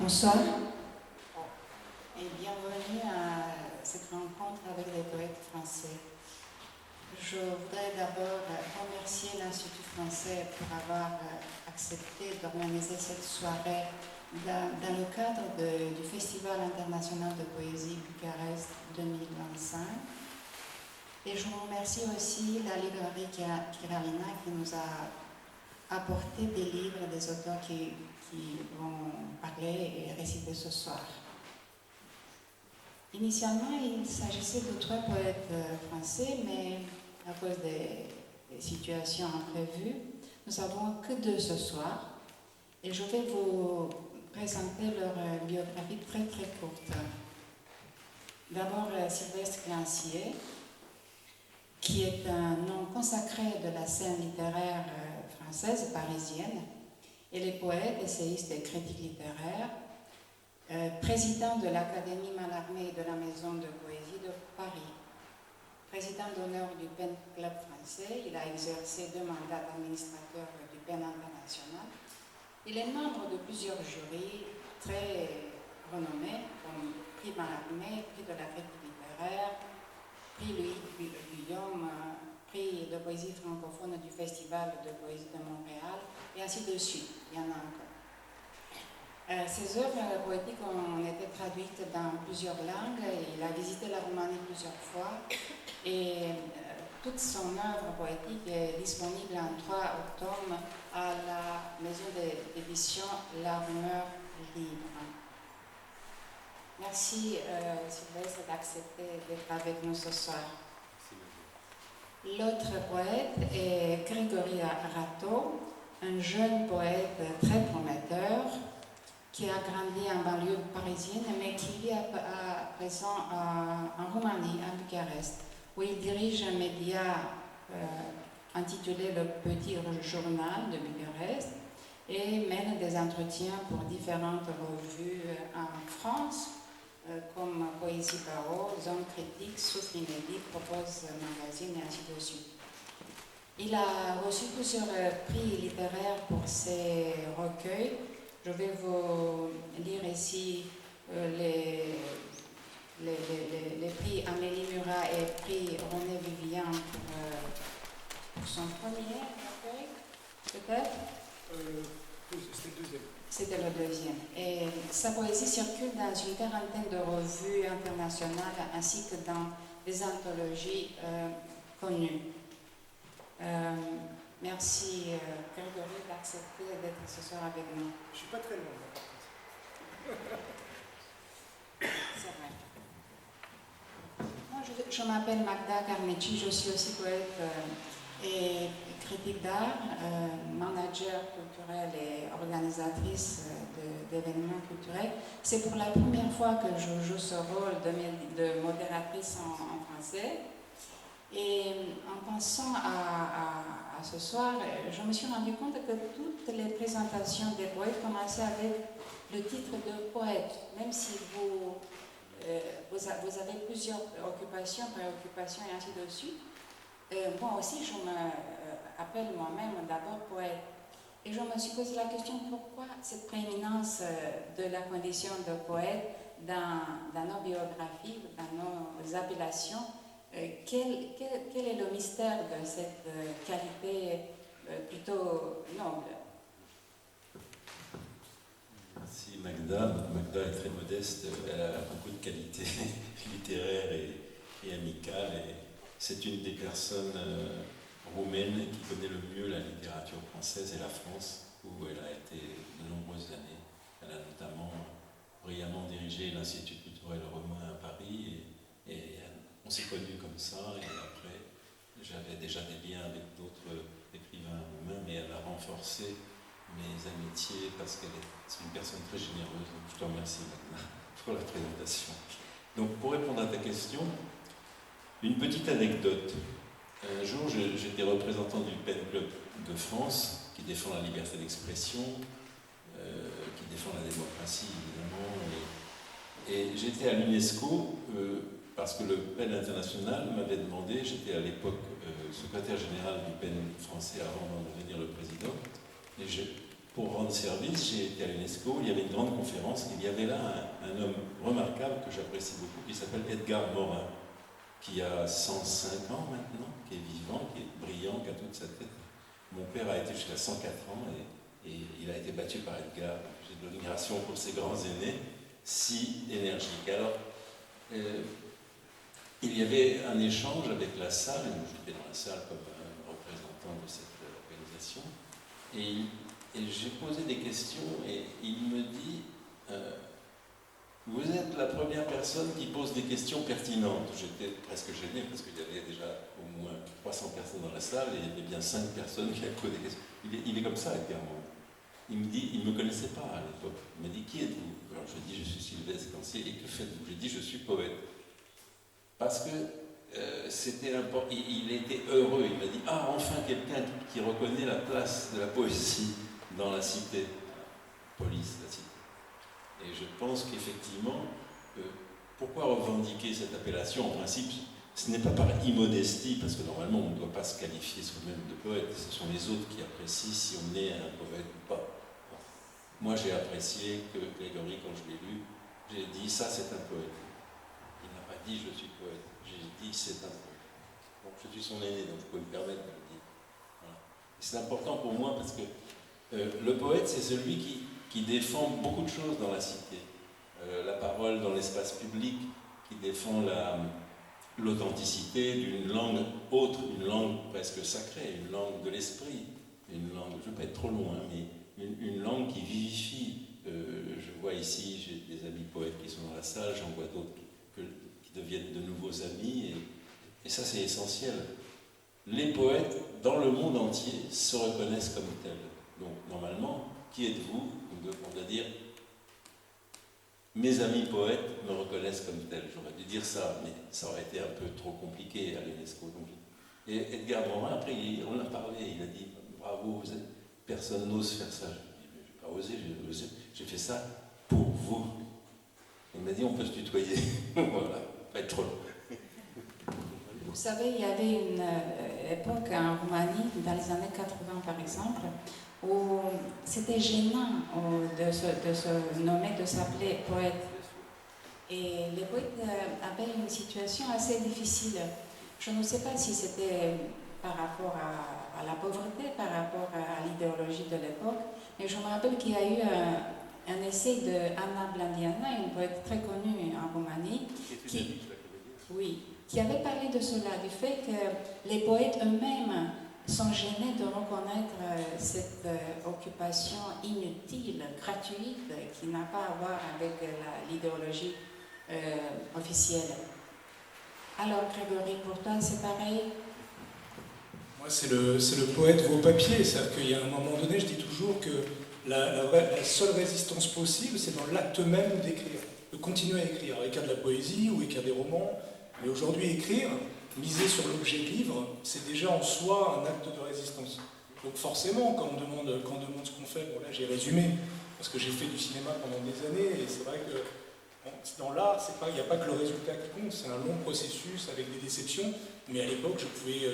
Bonsoir et bienvenue à cette rencontre avec les poètes français. Je voudrais d'abord remercier l'Institut français pour avoir accepté d'organiser cette soirée dans le cadre du Festival international de poésie Bucarest 2025. Et je remercie aussi la librairie Kiralina qui nous a apporté des livres des auteurs qui vont parler et réciter ce soir. Initialement, il s'agissait de 3 poètes français, mais à cause des situations imprévues, nous n'avons que 2 ce soir. Et je vais vous présenter leur biographie très très courte. D'abord, Sylvestre Clancier, qui est un nom consacré de la scène littéraire française, parisienne. Il est poète, essayiste et critique littéraire, président de l'Académie Mallarmé et de la Maison de Poésie de Paris, président d'honneur du PEN Club français. Il a exercé 2 mandats d'administrateur du PEN international. Il est membre de plusieurs jurys très renommés, comme prix Mallarmé, prix de la critique littéraire, prix Louis Guillaume, prix de poésie francophone du Festival de poésie de Montréal, et ainsi de suite. Il y en a encore. Ses œuvres poétiques ont été traduites dans plusieurs langues. Il a visité la Roumanie plusieurs fois et toute son œuvre poétique est disponible en 3 tomes à la maison d'édition La Rumeur Libre. Merci Sylvestre d'accepter d'être avec nous ce soir. L'autre poète est Grégory Rateau, un jeune poète très prometteur qui a grandi en banlieue parisienne mais qui vit à présent en Roumanie, à Bucarest, où il dirige un média intitulé Le Petit Journal de Bucarest et mène des entretiens pour différentes revues en France, comme Poésie Barreau, Zone Critique, Souffle Inédit, Propose Magazine et ainsi de suite. Il a reçu plusieurs prix littéraires pour ses recueils. Je vais vous lire ici les prix Amélie Murat et prix René Vivian pour son premier recueil, peut-être C'était le deuxième. C'était le deuxième. Et sa poésie circule dans une 40aine de revues internationales ainsi que dans des anthologies connues. Merci Grégory d'accepter d'être ce soir avec nous. Je ne suis pas très loin. C'est vrai. Moi, je m'appelle Magda Carnecci, je suis aussi poète et critique d'art, manager culturel et organisatrice d'événements culturels. C'est pour la première fois que je joue ce rôle de modératrice en français. Et en pensant à ce soir, je me suis rendu compte que toutes les présentations des poètes commençaient avec le titre de poète, même si vous avez plusieurs occupations, préoccupations et ainsi de suite. Moi aussi, je m'appelle moi-même d'abord poète. Et je me suis posé la question, pourquoi cette prééminence de la condition de poète dans nos biographies, dans nos appellations? Quel est le mystère de cette qualité plutôt noble? Merci Magda. Magda est très modeste, elle a beaucoup de qualités littéraires et amicales. Et c'est une des personnes roumaines qui connaît le mieux la littérature française et la France, où elle a été de nombreuses années. Elle a notamment brillamment dirigé l'Institut culturel roumain à Paris et on s'est connus comme ça, et après j'avais déjà des liens avec d'autres écrivains roumains, mais elle a renforcé mes amitiés parce qu'elle est une personne très généreuse. Donc je te remercie Magda pour la présentation. Donc pour répondre à ta question, une petite anecdote. Un jour j'étais représentant du PEN Club de France, qui défend la liberté d'expression, qui défend la démocratie évidemment, et j'étais à l'UNESCO parce que le PEN international m'avait demandé, j'étais à l'époque secrétaire général du PEN français avant d'en devenir le président, et pour rendre service, j'ai été à l'UNESCO, il y avait une grande conférence, et il y avait là un homme remarquable que j'apprécie beaucoup, qui s'appelle Edgar Morin, qui a 105 ans maintenant, qui est vivant, qui est brillant, qui a toute sa tête. Mon père a été jusqu'à 104 ans, et il a été battu par Edgar. J'ai de l'admiration pour ces grands aînés, si énergiques. Alors, il y avait un échange avec la salle, et j'étais dans la salle comme un représentant de cette organisation, et j'ai posé des questions, et il me dit vous êtes la première personne qui pose des questions pertinentes. J'étais presque gêné parce qu'il y avait déjà au moins 300 personnes dans la salle et il y avait bien 5 personnes qui avaient posé des questions. Il est comme ça, Edgar Morin. Il me dit, il ne me connaissait pas à l'époque. Il m'a dit, qui êtes-vous? Alors je dis, je suis Sylvestre Cancier, et que faites-vous? J'ai dit, je suis poète. Parce que c'était important, il était heureux, il m'a dit, ah, enfin quelqu'un qui reconnaît la place de la poésie dans la cité. Police, la cité. Et je pense qu'effectivement, pourquoi revendiquer cette appellation? En principe, ce n'est pas par immodestie, parce que normalement on ne doit pas se qualifier soi-même de poète, ce sont les autres qui apprécient si on est un poète ou pas. Moi j'ai apprécié que Grégory, quand je l'ai lu, j'ai dit ça c'est un poète. Il n'a pas dit je suis poète, j'ai dit c'est un poète. Donc je suis son aîné, donc vous pouvez me permettre de le dire. Voilà. C'est important pour moi parce que le poète c'est celui qui défend beaucoup de choses dans la cité. La parole dans l'espace public, qui défend l'authenticité d'une langue autre, une langue presque sacrée, une langue de l'esprit, une langue, je ne veux pas être trop loin, mais une langue qui vivifie. Je vois ici, j'ai des amis poètes qui sont dans la salle, j'en vois d'autres qui deviennent de nouveaux amis, et ça c'est essentiel. Les poètes, dans le monde entier, se reconnaissent comme tels. Donc normalement, qui êtes-vous? On doit dire mes amis poètes me reconnaissent comme tel. J'aurais dû dire ça, mais ça aurait été un peu trop compliqué à l'UNESCO. Et Edgar Morin, après, on a parlé, il a dit bravo, personne n'ose faire ça. Je n'ai pas osé, j'ai fait ça pour vous. Il m'a dit on peut se tutoyer. Voilà, pas être trop long. Vous savez, il y avait une époque en Roumanie, dans les années 80 par exemple, où c'était gênant de se nommer, de s'appeler poète. Et les poètes avaient une situation assez difficile. Je ne sais pas si c'était par rapport à la pauvreté, par rapport à l'idéologie de l'époque, mais je me rappelle qu'il y a eu un essai de Anna Blandiana, une poète très connue en Roumanie, qui avait parlé de cela, du fait que les poètes eux-mêmes sont gênés de reconnaître cette occupation inutile, gratuite, qui n'a pas à voir avec l'idéologie officielle. Alors, Grégory, pour toi, c'est pareil? Moi, c'est le poète vos papiers. C'est-à-dire qu'il y a un moment donné, je dis toujours que la seule résistance possible, c'est dans l'acte même d'écrire, de continuer à écrire de la poésie ou écrire des romans. Mais aujourd'hui, écrire, miser sur l'objet livre, c'est déjà en soi un acte de résistance. Donc forcément, quand on demande ce qu'on fait, bon là j'ai résumé, parce que j'ai fait du cinéma pendant des années, et c'est vrai que dans l'art, il n'y a pas que le résultat qui compte, c'est un long processus avec des déceptions, mais à l'époque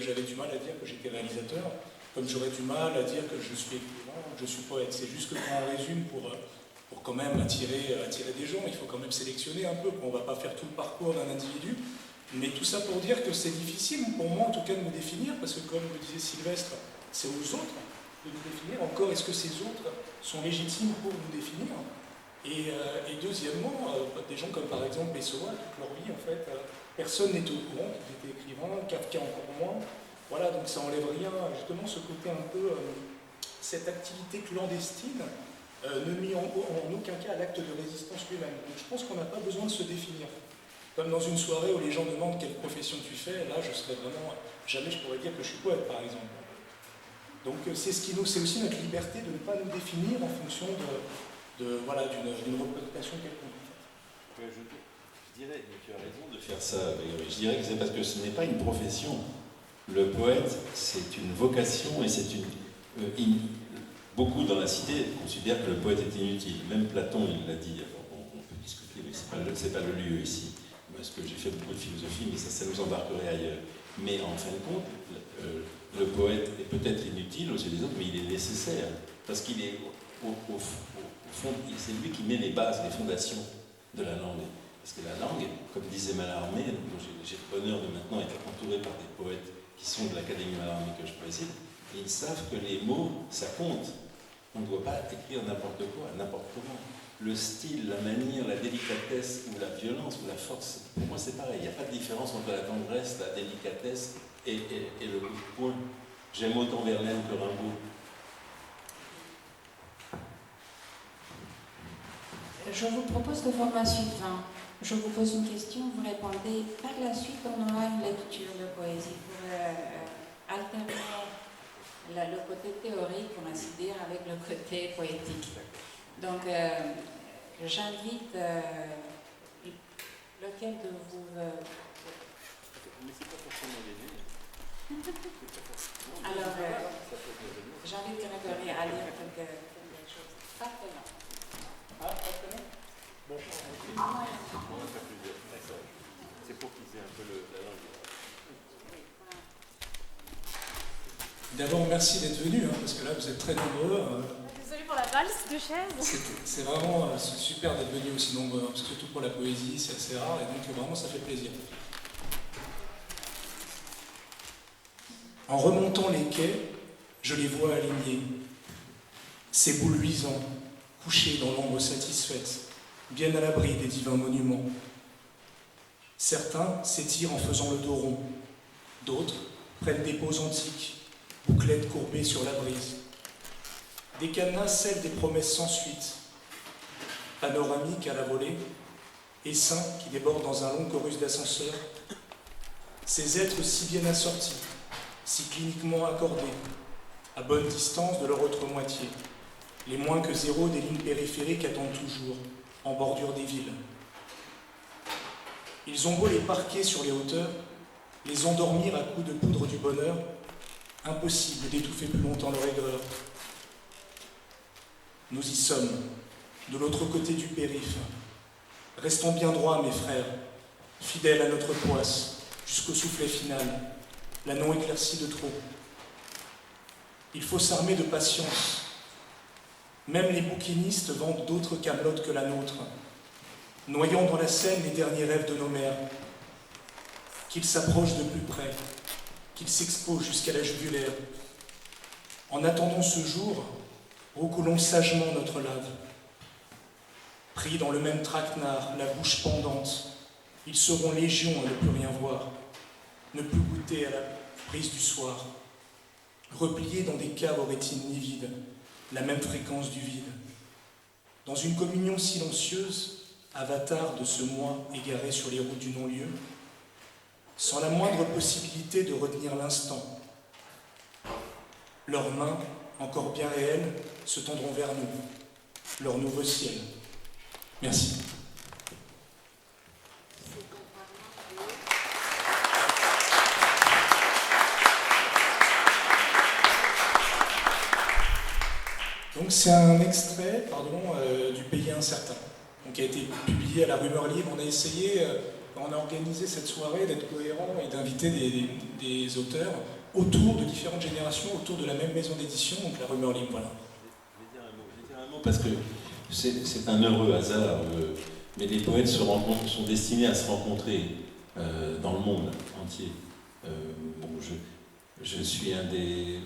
j'avais du mal à dire que j'étais réalisateur, comme j'aurais du mal à dire que je suis écrivain, que je suis poète. C'est juste que quand on résume pour quand même attirer des gens, il faut quand même sélectionner un peu, on ne va pas faire tout le parcours d'un individu. Mais tout ça pour dire que c'est difficile, pour moi en tout cas, de me définir, parce que comme le disait Sylvestre, c'est aux autres de nous définir. Encore, est-ce que ces autres sont légitimes pour nous définir? Et deuxièmement, des gens comme par exemple Pessoa, toute leur vie, en fait, personne n'est au courant qu'ils étaient écrivains, Kafka encore moins. Voilà, donc ça enlève rien, justement, ce côté un peu, cette activité clandestine, ne mis en aucun cas à l'acte de résistance lui-même. Donc je pense qu'on n'a pas besoin de se définir. Comme dans une soirée où les gens demandent quelle profession tu fais, là je serais vraiment, jamais je pourrais dire que je suis poète par exemple. Donc c'est aussi notre liberté de ne pas nous définir en fonction d'une représentation quelconque. Je dirais, mais tu as raison de faire ça, Grégory. Je dirais que c'est parce que ce n'est pas une profession. Le poète, c'est une vocation et c'est beaucoup dans la cité considèrent que le poète est inutile. Même Platon, il l'a dit. Alors, on peut discuter, mais ce n'est pas le lieu ici. Parce que j'ai fait beaucoup de philosophie, mais ça nous embarquerait ailleurs. Mais en fin de compte, le poète est peut-être inutile aux yeux des autres, mais il est nécessaire. Parce qu'il est au fond, c'est lui qui met les bases, les fondations de la langue. Parce que la langue, comme disait Mallarmé, dont j'ai le bonheur de maintenant être entouré par des poètes qui sont de l'Académie Mallarmé que je préside, et ils savent que les mots, ça compte. On ne doit pas écrire n'importe quoi, n'importe comment. Le style, la manière, la délicatesse ou la violence ou la force, pour moi c'est pareil. Il n'y a pas de différence entre la tendresse, la délicatesse et le coup de poing. J'aime autant Verlaine que Rimbaud. Je vous propose le format suivant. Je vous pose une question, vous répondez. Par la suite, on aura une lecture de poésie pour alterner le côté théorique, on ainsi dire, avec le côté poétique. Donc, j'invite lequel de vous... Alors, j'invite Grégory à lire quelque chose. Pas très long. C'est pour qu'ils aient un peu la langue. D'abord, merci d'être venu, parce que là, vous êtes très nombreux. Désolée pour la valse de chaises. C'est vraiment super d'être venu aussi nombreux, parce que surtout pour la poésie, c'est assez rare, et donc vraiment, ça fait plaisir. En remontant les quais, je les vois alignés, ces boules luisants, couchées dans l'ombre satisfaite, bien à l'abri des divins monuments. Certains s'étirent en faisant le dos rond, d'autres prennent des poses antiques, bouclettes courbées sur la brise. Des cadenas scellent des promesses sans suite, panoramiques à la volée, essaims qui débordent dans un long chorus d'ascenseurs. Ces êtres si bien assortis, si cliniquement accordés, à bonne distance de leur autre moitié, les moins que zéro des lignes périphériques attendent toujours, en bordure des villes. Ils ont beau les parquer sur les hauteurs, les endormir à coups de poudre du bonheur, impossible d'étouffer plus longtemps leur aigreur. Nous y sommes, de l'autre côté du périph'. Restons bien droits, mes frères, fidèles à notre poisse, jusqu'au soufflet final, la non éclaircie de trop. Il faut s'armer de patience. Même les bouquinistes vendent d'autres camelotes que la nôtre, noyant dans la Seine les derniers rêves de nos mères. Qu'ils s'approchent de plus près, qu'ils s'exposent jusqu'à la jugulaire. En attendant ce jour, recoulons sagement notre lave. Pris dans le même traquenard, la bouche pendante, ils seront légion à ne plus rien voir, ne plus goûter à la brise du soir, repliés dans des caves aux rétines livides, la même fréquence du vide. Dans une communion silencieuse, avatar de ce moi égaré sur les routes du non-lieu, sans la moindre possibilité de retenir l'instant. Leurs mains, encore bien réelles, se tendront vers nous, leur nouveau ciel. Merci. Donc c'est un extrait du Pays incertain, donc, qui a été publié à la Rumeur Libre. On a essayé, on a organisé cette soirée d'être cohérent et d'inviter des auteurs autour de différentes générations, autour de la même maison d'édition, donc la Rumeur Libre. Voilà. Je vais dire un mot parce que c'est un heureux hasard, mais les poètes sont destinés à se rencontrer dans le monde entier. Je suis un des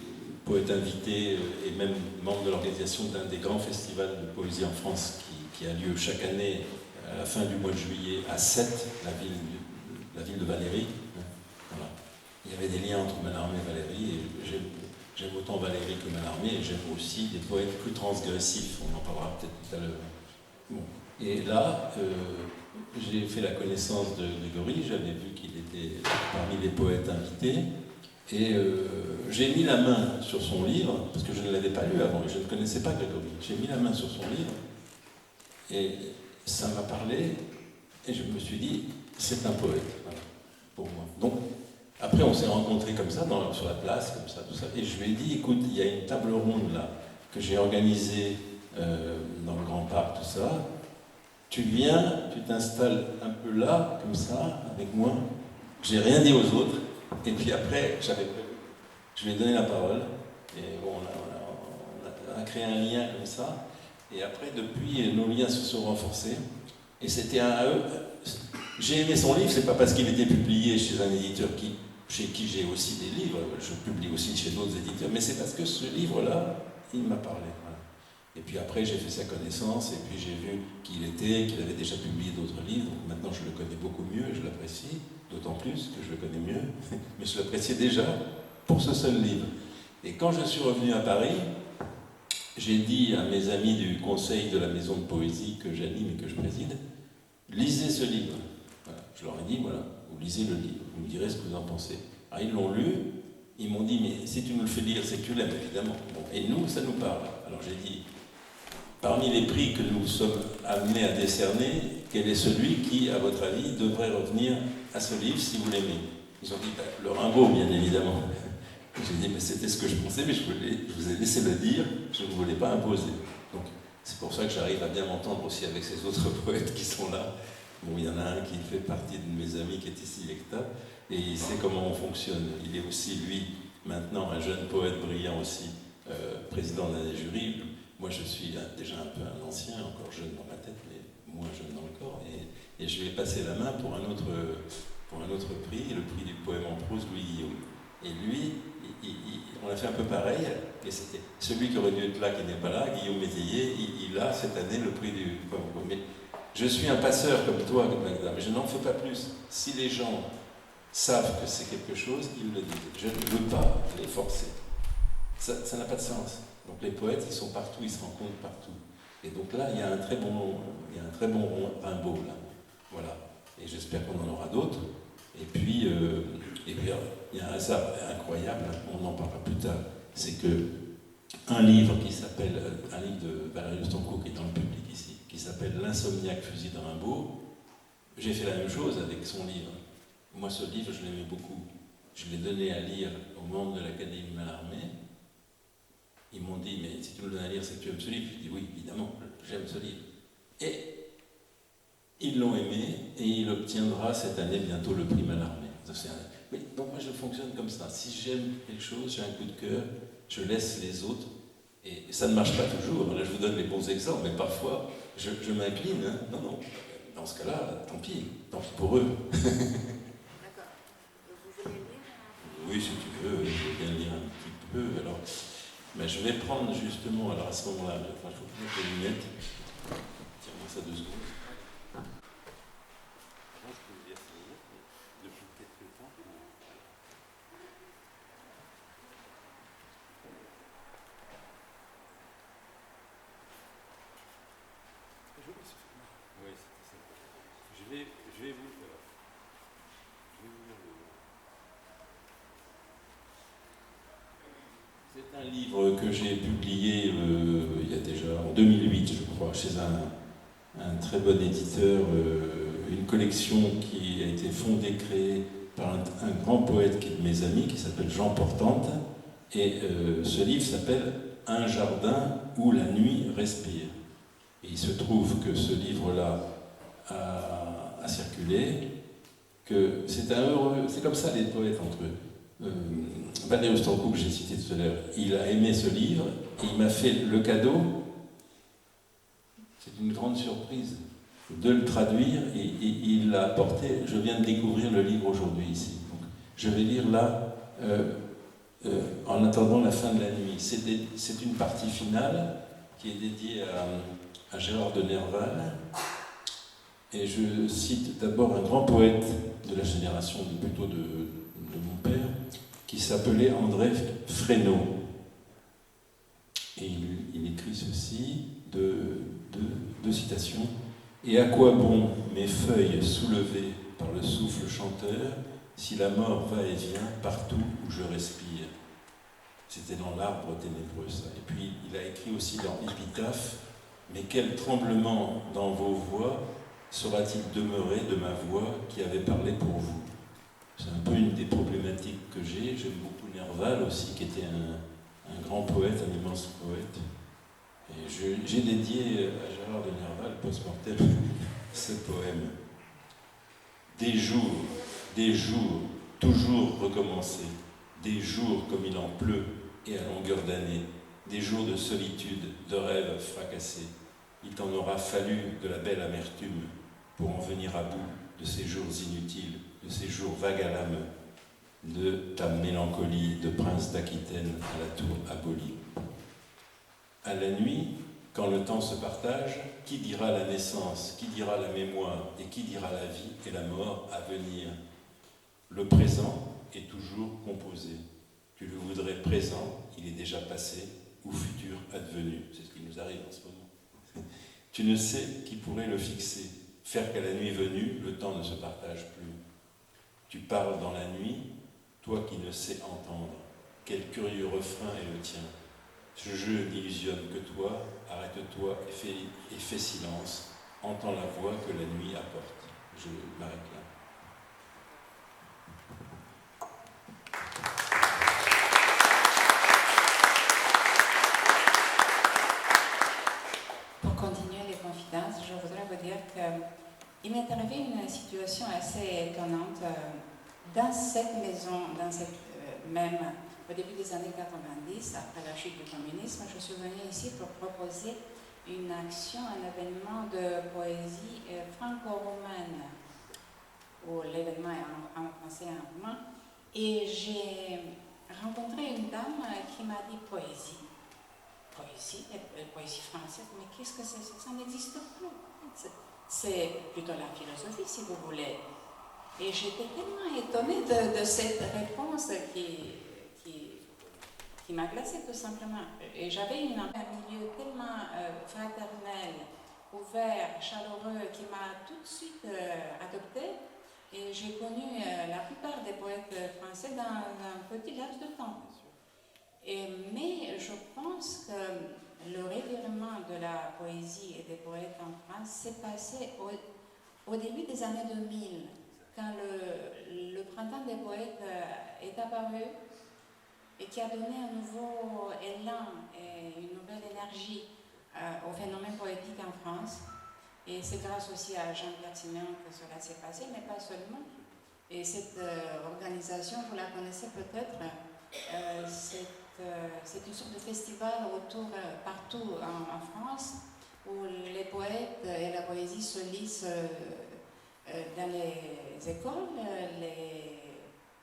poètes invités et même membre de l'organisation d'un des grands festivals de poésie en France qui a lieu chaque année à la fin du mois de juillet à Sète, la ville de Valérie. Voilà. Il y avait des liens entre Mallarmé et Valérie, et j'aime autant Valérie que Mallarmé, et j'aime aussi des poètes plus transgressifs, on en parlera peut-être tout à l'heure. Bon. Et là, j'ai fait la connaissance de Grégory, j'avais vu qu'il était parmi les poètes invités, et j'ai mis la main sur son livre, parce que je ne l'avais pas lu avant, je ne connaissais pas Grégory. J'ai mis la main sur son livre, et ça m'a parlé, et je me suis dit, c'est un poète, voilà, pour moi. Donc, après, on s'est rencontrés comme ça, sur la place, comme ça, tout ça, et je lui ai dit, écoute, il y a une table ronde là, que j'ai organisée dans le Grand Parc, tout ça. Tu viens, tu t'installes un peu là, comme ça, avec moi. J'ai rien dit aux autres. Et puis après, je lui ai donné la parole. Et bon, a créé un lien comme ça. Et après, depuis, nos liens se sont renforcés. Et c'était j'ai aimé son livre, c'est pas parce qu'il était publié chez un éditeur chez qui j'ai aussi des livres, je publie aussi chez d'autres éditeurs, mais c'est parce que ce livre-là, il m'a parlé. Voilà. Et puis après, j'ai fait sa connaissance, et puis j'ai vu qui il était, qu'il avait déjà publié d'autres livres. Donc maintenant, je le connais beaucoup mieux et je l'apprécie, d'autant plus que je le connais mieux, mais je l'appréciais déjà pour ce seul livre. Et quand je suis revenu à Paris, j'ai dit à mes amis du conseil de la maison de poésie que j'anime et que je préside, lisez ce livre. Voilà. Je leur ai dit, voilà, vous lisez le livre, vous me direz ce que vous en pensez. Alors ils l'ont lu, ils m'ont dit, mais si tu nous le fais lire, c'est que tu l'aimes, évidemment. Bon, et nous, ça nous parle. Alors j'ai dit, parmi les prix que nous sommes amenés à décerner, quel est celui qui, à votre avis, devrait revenir à ce livre si vous l'aimez? Ils ont dit, le Rimbaud, bien évidemment. J'ai dit, mais c'était ce que je pensais, mais je vous ai laissé le dire, je ne voulais pas imposer. Donc, c'est pour ça que j'arrive à bien m'entendre aussi avec ces autres poètes qui sont là. Bon, il y en a un qui fait partie de mes amis qui est ici, Lecta, et il sait comment on fonctionne. Il est aussi, lui, maintenant, un jeune poète brillant aussi, président d'un des jurys. Moi, je suis déjà un peu un ancien, encore jeune dans ma tête, mais moins jeune dans le corps, et je lui ai passé la main pour un autre prix, le prix du poème en prose, Louis Guillaume. Et lui, on a fait un peu pareil, et c'était celui qui aurait dû être là, qui n'est pas là, Guillaume Métayer, il a cette année le prix du poème. Mais je suis un passeur comme toi, Magda, mais je n'en fais pas plus. Si les gens savent que c'est quelque chose, ils le disent. Je ne veux pas les forcer. Ça n'a pas de sens. Donc les poètes, ils sont partout, ils se rencontrent partout. Et donc là, il y a un très bon Rimbaud, là. Voilà. Et j'espère qu'on en aura d'autres. Et puis, il y a un hasard incroyable, on en parlera plus tard, c'est que un livre de Valérie Lestancourt qui est dans le public ici, qui s'appelle L'insomniaque fusil de Rimbaud, j'ai fait la même chose avec son livre. Moi, ce livre, je l'aimais beaucoup. Je l'ai donné à lire aux membres de l'Académie Mallarmé. Ils m'ont dit, mais si tu me le donnes à lire, c'est que tu aimes ce livre. Je dis, oui, évidemment, j'aime ce livre. Et ils l'ont aimé, et il obtiendra cette année bientôt le prix Mallarmé. Mais donc moi je fonctionne comme ça. Si j'aime quelque chose, j'ai un coup de cœur, je laisse les autres. Et ça ne marche pas toujours. Là je vous donne les bons exemples, mais parfois je m'incline. Hein. Non. Dans ce cas-là, tant pis pour eux. D'accord. Vous voulez lire? Oui, si tu veux, je veux bien lire un petit peu. Alors, mais je vais prendre justement, alors à ce moment-là, il faut que je mette les lunettes. Tiens-moi ça 2 secondes. Oui, c'est ça. Je vais vous lire C'est un livre que j'ai publié il y a déjà en 2008, je crois, chez un très bon éditeur, une collection qui a été fondée, créée par un grand poète qui est de mes amis, qui s'appelle Jean Portante. Et ce livre s'appelle Un jardin où la nuit respire. Et il se trouve que ce livre-là a circulé, que c'est comme ça les poètes entre eux. Valéry Lestancourt, que j'ai cité tout à l'heure, il a aimé ce livre et il m'a fait le cadeau, c'est une grande surprise, de le traduire et il l'a apporté. Je viens de découvrir le livre aujourd'hui ici. Donc, je vais lire là, en attendant la fin de la nuit. C'est une partie finale qui est dédiée à Gérard de Nerval. Et je cite d'abord un grand poète de la génération plutôt de mon père, qui s'appelait André Fresneau. Et il écrit ceci, deux citations. « Et à quoi bon mes feuilles soulevées par le souffle chanteur, si la mort va et vient partout où je respire ?» C'était dans L'Arbre ténébreux, ça. Et puis il a écrit aussi dans Épitaphe, « Mais quel tremblement dans vos voix sera-t-il demeuré de ma voix qui avait parlé pour vous ?» C'est un peu une des problématiques que j'ai. J'aime beaucoup Nerval aussi, qui était un grand poète, un immense poète. Et j'ai dédié à Gérard de Nerval, post-mortem, ce poème. Des jours, toujours recommencés, des jours comme il en pleut et à longueur d'année, des jours de solitude, de rêves fracassés. Il t'en aura fallu de la belle amertume pour en venir à bout de ces jours inutiles, de ces jours vagues à l'âme, de ta mélancolie de prince d'Aquitaine à la tour abolie. À la nuit, quand le temps se partage, qui dira la naissance, qui dira la mémoire et qui dira la vie et la mort à venir? Le présent est toujours composé. Tu le voudrais présent, il est déjà passé, ou futur advenu. C'est ce qui nous arrive en ce moment. Tu ne sais qui pourrait le fixer, faire qu'à la nuit venue, le temps ne se partage plus. Tu parles dans la nuit, toi qui ne sais entendre. Quel curieux refrain est le tien. Ce jeu n'illusionne que toi, arrête-toi et fais silence, entends la voix que la nuit apporte. Je m'arrête là. Pour continuer les confidences, je voudrais vous dire qu'il m'est arrivé une situation assez étonnante dans cette maison, même au début des années 90, après la chute du communisme. Je suis venue ici pour proposer une action, un événement de poésie franco-roumaine, où l'événement est en français et en roumain. Et j'ai rencontré une dame qui m'a dit poésie, poésie française, mais qu'est-ce que c'est? Ça n'existe plus. C'est plutôt la philosophie, si vous voulez. Et j'étais tellement étonnée de cette réponse qui m'a glacée, tout simplement. Et j'avais un milieu tellement fraternel, ouvert, chaleureux, qui m'a tout de suite adoptée. Et j'ai connu la plupart des poètes français dans un petit laps de temps. Mais je pense que le revirement de la poésie et des poètes en France s'est passé au début des années 2000, quand le printemps des poètes est apparu et qui a donné un nouveau élan et une nouvelle énergie au phénomène poétique en France. Et c'est grâce aussi à Jean-Pierre Siméon que cela s'est passé, mais pas seulement. Et cette organisation, vous la connaissez peut-être, c'est une sorte de festival partout en France, où les poètes et la poésie se lisent dans les écoles, les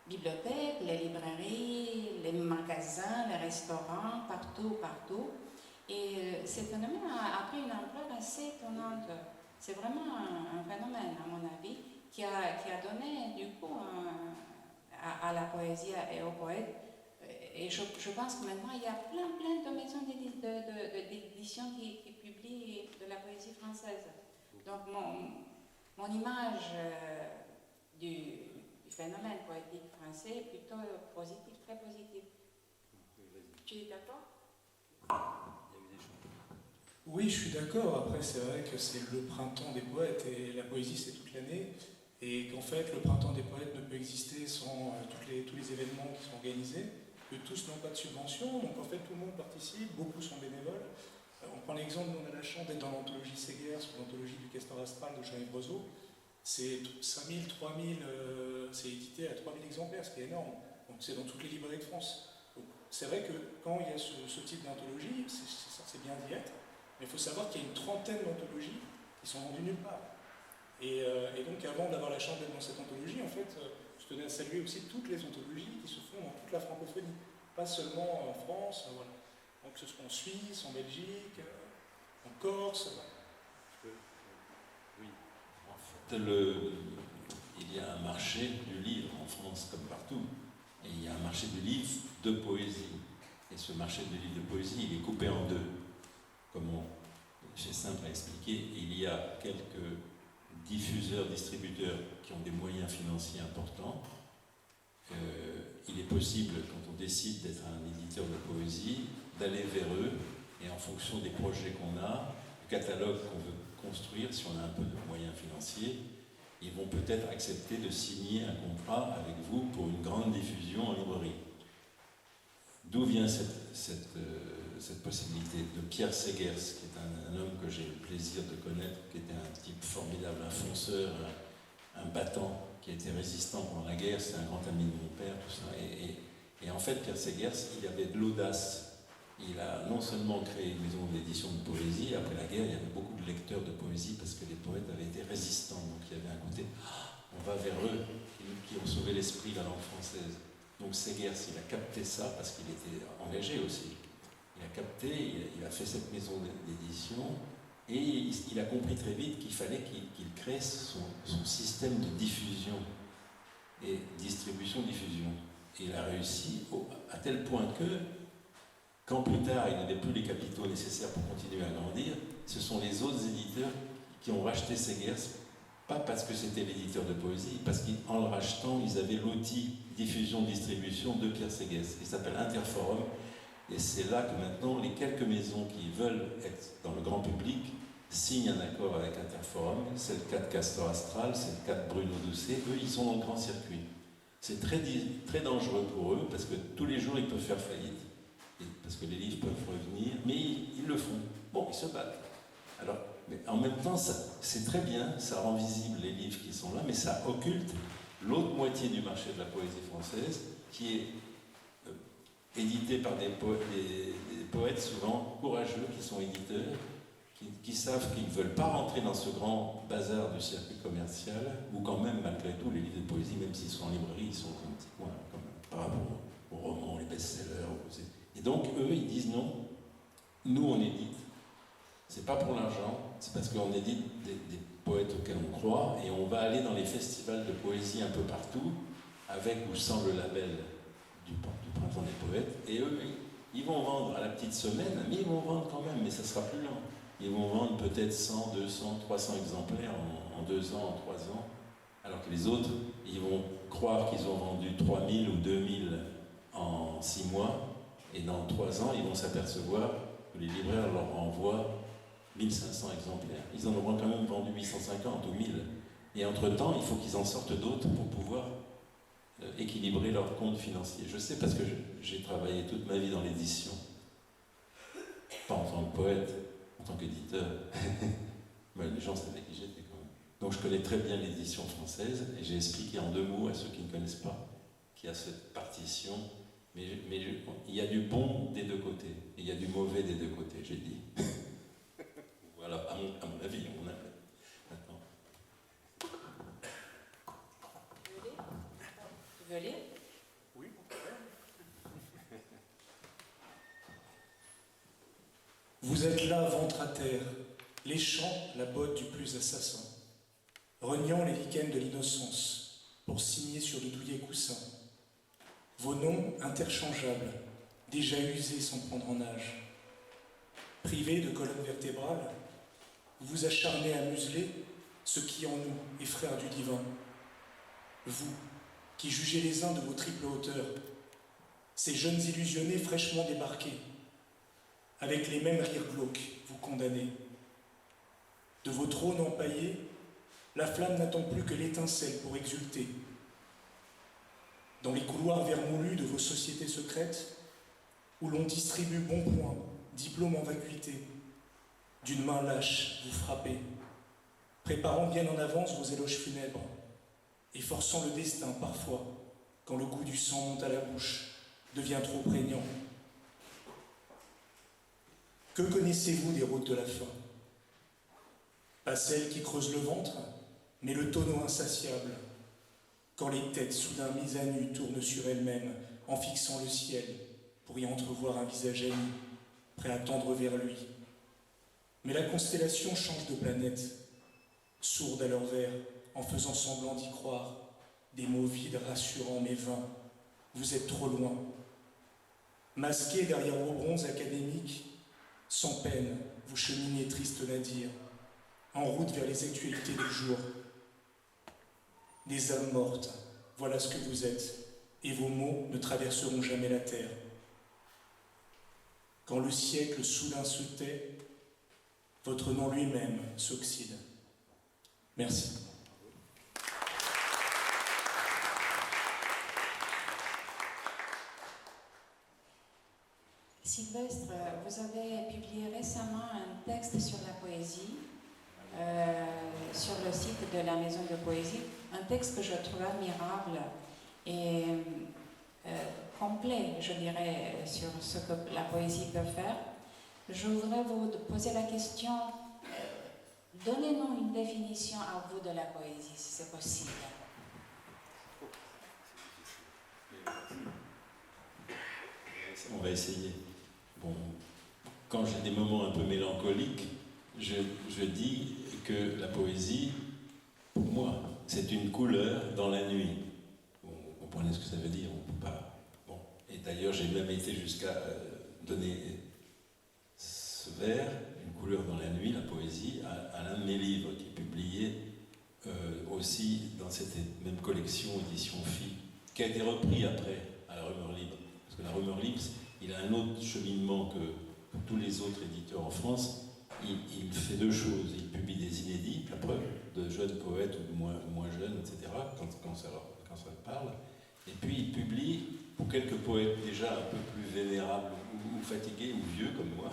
bibliothèques, les librairies, les magasins, les restaurants, partout. Et ce phénomène a pris une ampleur assez étonnante. C'est vraiment un phénomène, à mon avis, qui a donné du coup à la poésie et aux poètes. Et je pense que maintenant, il y a plein de maisons d'édition qui publient de la poésie française. Donc mon image du phénomène poétique français est plutôt positive, très positive. Tu es d'accord? Oui, je suis d'accord. Après, c'est vrai que c'est le printemps des poètes et la poésie, c'est toute l'année. Et qu'en fait, le printemps des poètes ne peut exister sans tous les événements qui sont organisés, que tous n'ont pas de subvention. Donc en fait, tout le monde participe, beaucoup sont bénévoles. On prend l'exemple, nous on a la chance d'être dans l'anthologie Séguers, l'anthologie du Castor Astral de Jean-Yves Brezeau. C'est 5000, 3000, c'est édité à 3000 exemplaires, ce qui est énorme. Donc c'est dans toutes les librairies de France. C'est vrai que quand il y a ce type d'anthologie, c'est bien d'y être. Mais il faut savoir qu'il y a une trentaine d'anthologies qui sont vendues nulle part. Et donc avant d'avoir la chance d'être dans cette anthologie, en fait, je tenais à saluer aussi toutes les anthologies qui se font dans toute la francophonie, pas seulement en France, voilà. Donc que ce soit en Suisse, en Belgique, en Corse. Voilà. Oui, en fait, il y a un marché du livre en France comme partout, et il y a un marché du livre de poésie. Et ce marché du livre de poésie, il est coupé en deux. Comme c'est simple à expliquer, il y a quelques diffuseurs, distributeurs qui ont des moyens financiers importants. Il est possible, quand on décide d'être un éditeur de poésie, d'aller vers eux et en fonction des projets qu'on a, du catalogue qu'on veut construire, si on a un peu de moyens financiers, ils vont peut-être accepter de signer un contrat avec vous pour une grande diffusion en librairie. D'où vient cette possibilité de Pierre Séguers, qui est un homme que j'ai eu le plaisir de connaître, qui était un type formidable, un fonceur, un battant, qui était résistant pendant la guerre, c'est un grand ami de mon père, tout ça. Et en fait, Pierre Séguers, il avait de l'audace. Il a non seulement créé une maison d'édition de poésie, après la guerre, il y avait beaucoup de lecteurs de poésie parce que les poètes avaient été résistants, donc il y avait un côté on va vers eux, qui ont sauvé l'esprit de la langue française. Donc Segers, il a capté ça parce qu'il était engagé aussi. Il a capté, il a fait cette maison d'édition et il a compris très vite qu'il fallait qu'il crée son système de diffusion et distribution-diffusion. Et il a réussi à tel point que, quand plus tard il n'avait plus les capitaux nécessaires pour continuer à grandir, ce sont les autres éditeurs qui ont racheté Segers, pas parce que c'était l'éditeur de poésie, parce qu'en le rachetant, ils avaient l'outil diffusion-distribution de Pierre Segers. Il s'appelle Interforum, et c'est là que maintenant, les quelques maisons qui veulent être dans le grand public signent un accord avec Interforum. C'est le cas de Castor Astral, c'est le cas de Bruno Doucet. Eux, ils sont dans le grand circuit. C'est très, très dangereux pour eux, parce que tous les jours, ils peuvent faire faillite. Parce que les livres peuvent revenir, mais ils le font. Bon, ils se battent. Alors, mais en même temps, c'est très bien, ça rend visible les livres qui sont là, mais ça occulte l'autre moitié du marché de la poésie française, qui est édité par des poètes souvent courageux, qui sont éditeurs, qui savent qu'ils ne veulent pas rentrer dans ce grand bazar du circuit commercial, où quand même, malgré tout, les livres de poésie, même s'ils sont en librairie, ils sont un petit coin, quand même, par rapport aux romans, les best-sellers. Et donc, eux, ils disent non, nous, on édite. C'est pas pour l'argent, c'est parce qu'on édite des poètes auxquels on croit et on va aller dans les festivals de poésie un peu partout, avec ou sans le label du Printemps des Poètes, et eux, ils vont vendre à la petite semaine, mais ils vont vendre quand même, mais ça sera plus lent. Ils vont vendre peut-être 100, 200, 300 exemplaires en 2 ans, en 3 ans, alors que les autres, ils vont croire qu'ils ont vendu 3000 ou 2000 en 6 mois, et dans 3 ans, ils vont s'apercevoir que les libraires leur renvoient 1500 exemplaires. Ils en auront quand même vendu 850 ou 1000. Et entre-temps, il faut qu'ils en sortent d'autres pour pouvoir équilibrer leur compte financier. Je sais parce que j'ai travaillé toute ma vie dans l'édition. Pas en tant que poète, en tant qu'éditeur. Mais les gens savaient qui j'étais quand même. Donc je connais très bien l'édition française et j'ai expliqué en 2 mots à ceux qui ne connaissent pas qu'il y a cette partition. Mais il y a du bon des 2 côtés et il y a du mauvais des 2 côtés, j'ai dit. Voilà, à mon avis, on a maintenant. Tu veux lire? Oui. Vous êtes là, ventre à terre, léchant la botte du plus assassin, reniant les lichens de l'innocence pour signer sur de douillets coussins. Vos noms interchangeables, déjà usés sans prendre en âge. Privés de colonne vertébrale, vous vous acharnez à museler ce qui en nous est frère du divin. Vous, qui jugez les uns de vos triples hauteurs, ces jeunes illusionnés fraîchement débarqués, avec les mêmes rires glauques, vous condamnez. De vos trônes empaillés, la flamme n'attend plus que l'étincelle pour exulter. Dans les couloirs vermoulus de vos sociétés secrètes, où l'on distribue bons points, diplômes en vacuité, d'une main lâche, vous frappez, préparant bien en avance vos éloges funèbres, et forçant le destin parfois, quand le goût du sang monte à la bouche, devient trop prégnant. Que connaissez-vous des routes de la faim? Pas celles qui creusent le ventre, mais le tonneau insatiable, quand les têtes soudain mises à nu tournent sur elles-mêmes en fixant le ciel pour y entrevoir un visage ami, prêt à tendre vers lui. Mais la constellation change de planète, sourde à leur vers, en faisant semblant d'y croire, des mots vides rassurants mais vains. Vous êtes trop loin. Masqués derrière vos bronzes académiques, sans peine, vous cheminez triste nadir, en route vers les actualités du jour. Des âmes mortes, voilà ce que vous êtes, et vos mots ne traverseront jamais la terre. Quand le siècle soudain se tait, votre nom lui-même s'oxyde. Merci. Sylvestre, vous avez publié récemment un texte sur la poésie sur le site de la Maison de Poésie, un texte que je trouve admirable et complet complet, je dirais, sur ce que la poésie peut faire. Je voudrais vous poser la question, donnez-nous une définition à vous de la poésie, si c'est possible. On va essayer. Bon, quand j'ai des moments un peu mélancoliques, je dis que la poésie, pour moi, c'est une couleur dans la nuit. Bon, vous comprenez ce que ça veut dire, on peut pas. Bon. Et d'ailleurs, j'ai même été jusqu'à donner ce vers, une couleur dans la nuit, la poésie, à l'un de mes livres qui est publié aussi dans cette même collection édition Phi, qui a été repris après à la Rumeur Libre. Parce que la Rumeur Libre, il a un autre cheminement que tous les autres éditeurs en France. Il fait deux choses. Il publie des inédits, la preuve, de jeunes poètes ou de moins jeunes, etc., quand ça parle. Et puis il publie, pour quelques poètes déjà un peu plus vénérables ou fatigués ou vieux comme moi,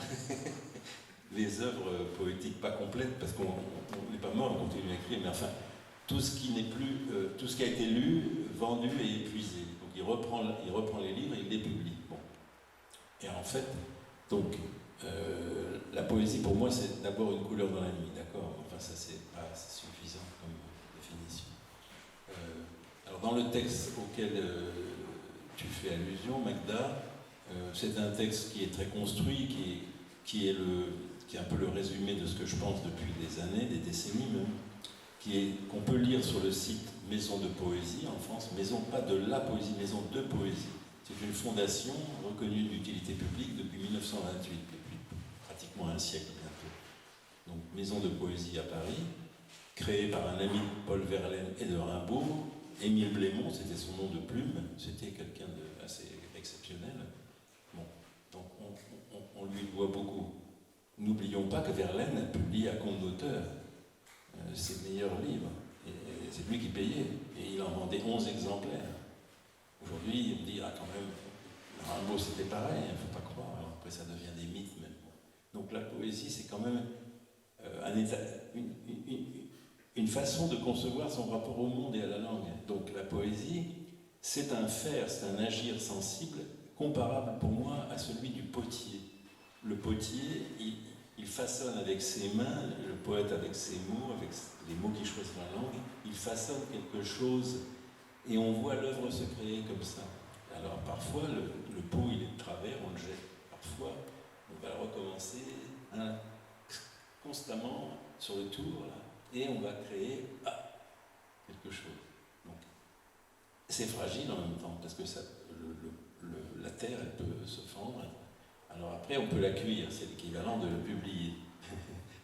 les œuvres poétiques pas complètes, parce qu'on n'est pas mort, on continue à écrire, mais enfin, tout ce qui n'est plus, tout ce qui a été lu, vendu et épuisé. Donc il reprend les livres et il les publie. Bon. Et en fait, donc, la poésie pour moi c'est d'abord une couleur dans la nuit, d'accord? Enfin ça c'est pas suffisant comme définition. Alors dans le texte auquel tu fais allusion, Magda, c'est un texte qui est très construit, qui est un peu le résumé de ce que je pense depuis des années, des décennies même, qu'on peut lire sur le site Maison de Poésie en France, maison pas de la poésie, maison de poésie. C'est une fondation reconnue d'utilité publique depuis 1928, depuis pratiquement un siècle bientôt. Donc, Maison de Poésie à Paris, créée par un ami de Paul Verlaine et de Rimbaud. Émile Blémont, c'était son nom de plume, c'était quelqu'un d'assez exceptionnel. Bon, donc on lui doit beaucoup. N'oublions pas que Verlaine a publié à compte d'auteur ses meilleurs livres. Et c'est lui qui payait. Et il en vendait 11 exemplaires. Aujourd'hui, on dit, ah quand même, Rimbaud c'était pareil, il ne faut pas croire. Alors, après, ça devient des mythes même. Donc la poésie, c'est quand même une façon de concevoir son rapport au monde et à la langue. Donc la poésie, c'est un faire, c'est un agir sensible, comparable pour moi à celui du potier. Le potier, il façonne avec ses mains, le poète avec ses mots, avec les mots qui choisissent la langue, il façonne quelque chose et on voit l'œuvre se créer comme ça. Alors parfois, le pot, il est de travers, on le jette. Parfois, on va le recommencer constamment sur le tour, là, et on va créer quelque chose. Donc, c'est fragile en même temps, parce que la terre, elle peut se fendre. Alors après, on peut la cuire, c'est l'équivalent de le publier.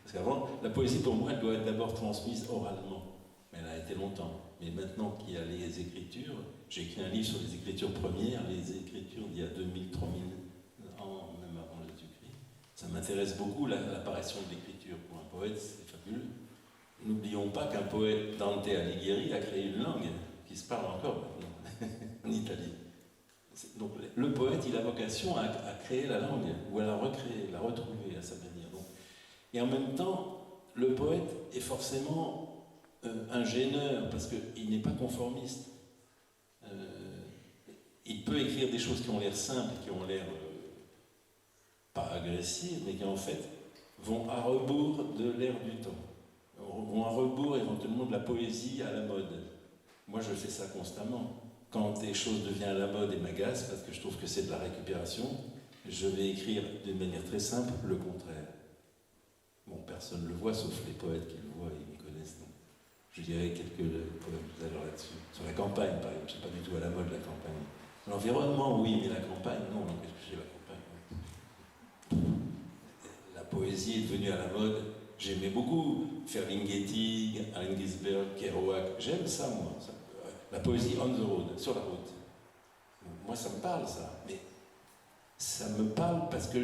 Parce qu'avant, la poésie, pour moi, elle doit être d'abord transmise oralement. Mais elle a été longtemps. Mais maintenant qu'il y a les écritures, j'ai écrit un livre sur les écritures premières, les écritures d'il y a 2000, 3000 ans, même avant Jésus-Christ. Ça m'intéresse beaucoup, l'apparition de l'écriture. Pour un poète, c'est fabuleux. N'oublions pas qu'un poète, Dante Alighieri, a créé une langue qui se parle encore maintenant, en Italie. Donc le poète, il a vocation à créer la langue, ou à la recréer, la retrouver à sa manière. Donc, et en même temps, le poète est forcément un gêneur, parce qu'il n'est pas conformiste. Il peut écrire des choses qui ont l'air simples, qui ont l'air pas agressives, mais qui en fait vont à rebours de l'ère du temps, vont à rebours éventuellement de la poésie à la mode. Moi je fais ça constamment. Quand des choses deviennent à la mode et m'agacent, parce que je trouve que c'est de la récupération, je vais écrire d'une manière très simple le contraire. Bon, personne ne le voit, sauf les poètes qui le voient, ils me connaissent. Donc, je dirais quelques poèmes tout à l'heure là-dessus. Sur la campagne, par exemple, c'est pas du tout à la mode la campagne. L'environnement, oui, mais la campagne, non, qu'est-ce que c'est la campagne? La poésie est devenue à la mode. J'aimais beaucoup Ferlinghetti, Allen Ginsberg, Kerouac. J'aime ça, moi. La poésie on the road, sur la route. Moi, ça me parle, ça. Mais ça me parle parce que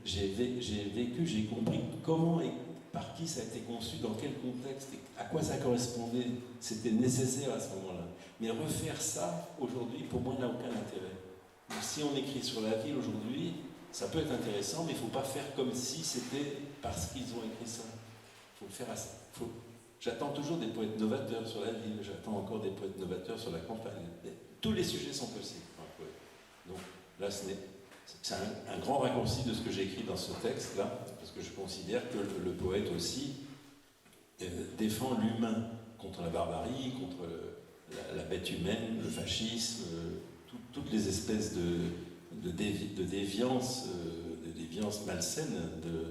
j'ai vécu, j'ai compris comment et par qui ça a été conçu, dans quel contexte, et à quoi ça correspondait. C'était nécessaire à ce moment-là. Mais refaire ça, aujourd'hui, pour moi, n'a aucun intérêt. Donc, si on écrit sur la ville aujourd'hui, ça peut être intéressant, mais il ne faut pas faire comme si c'était parce qu'ils ont écrit ça. Il faut le faire assez. J'attends toujours des poètes novateurs sur la ville, j'attends encore des poètes novateurs sur la campagne. Tous les sujets sont possibles pour un poète. Donc, Là, c'est un grand raccourci de ce que j'ai écrit dans ce texte-là, parce que je considère que le poète aussi défend l'humain contre la barbarie, contre la bête humaine, le fascisme, toutes les espèces de déviance malsaine de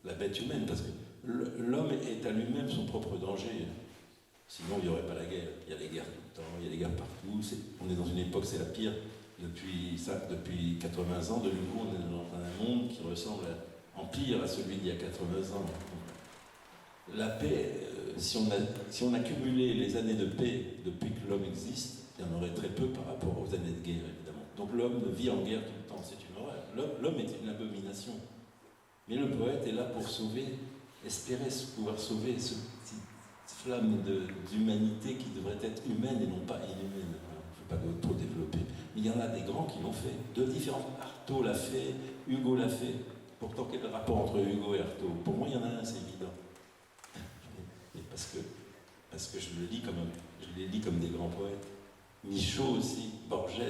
la bête humaine, parce que l'homme est à lui-même son propre danger. Sinon, il n'y aurait pas la guerre. Il y a des guerres tout le temps, il y a des guerres partout. On est dans une époque, c'est la pire. Depuis 80 ans, de nouveau, on est dans un monde qui ressemble en pire à celui d'il y a 80 ans. La paix, si on a cumulé les années de paix depuis que l'homme existe, il y en aurait très peu par rapport aux années de guerre, évidemment. Donc l'homme vit en guerre tout le temps, c'est une horreur. L'homme est une abomination. Mais le poète est là pour espérer pouvoir sauver ce petit flamme d'humanité qui devrait être humaine et non pas inhumaine. Je ne veux pas trop développer. Mais il y en a des grands qui l'ont fait, de différents. Artaud l'a fait, Hugo l'a fait. Pourtant, quel est le rapport entre Hugo et Artaud? Pour moi, il y en a un, c'est évident. Et parce que je les lis comme des grands poètes. Michaud aussi, Borges,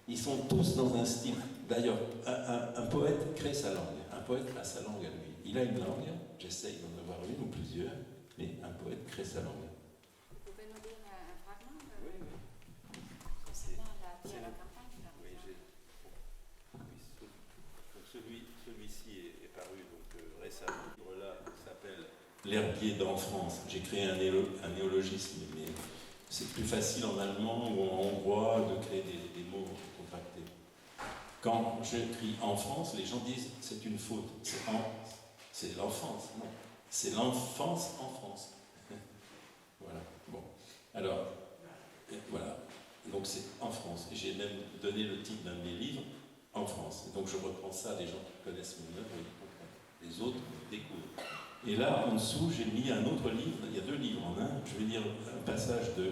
ils sont tous dans un style. D'ailleurs, un poète crée sa langue. Un poète a sa langue à lui. Il a une langue, j'essaye d'en avoir une ou plusieurs, mais un poète crée sa langue. Vous pouvez nous dire un fragment Oui. concernant la vie à la campagne là, Oui, celui-ci est paru récemment. Ce livre-là s'appelle L'herbier d'Enfance. J'ai créé un néologisme, mais c'est plus facile en allemand ou en hongrois de créer des mots contractés. Quand j'écris en France, les gens disent c'est une faute. C'est l'enfance. Non, c'est l'enfance en France. Voilà. Bon. Alors, voilà. Donc c'est en France. Et j'ai même donné le titre d'un de mes livres, En France. Et donc je reprends ça, les gens qui connaissent mon œuvre, ils comprennent. Les autres découvrent. Et là, en dessous, j'ai mis un autre livre. Il y a deux livres en un. Je vais lire un passage de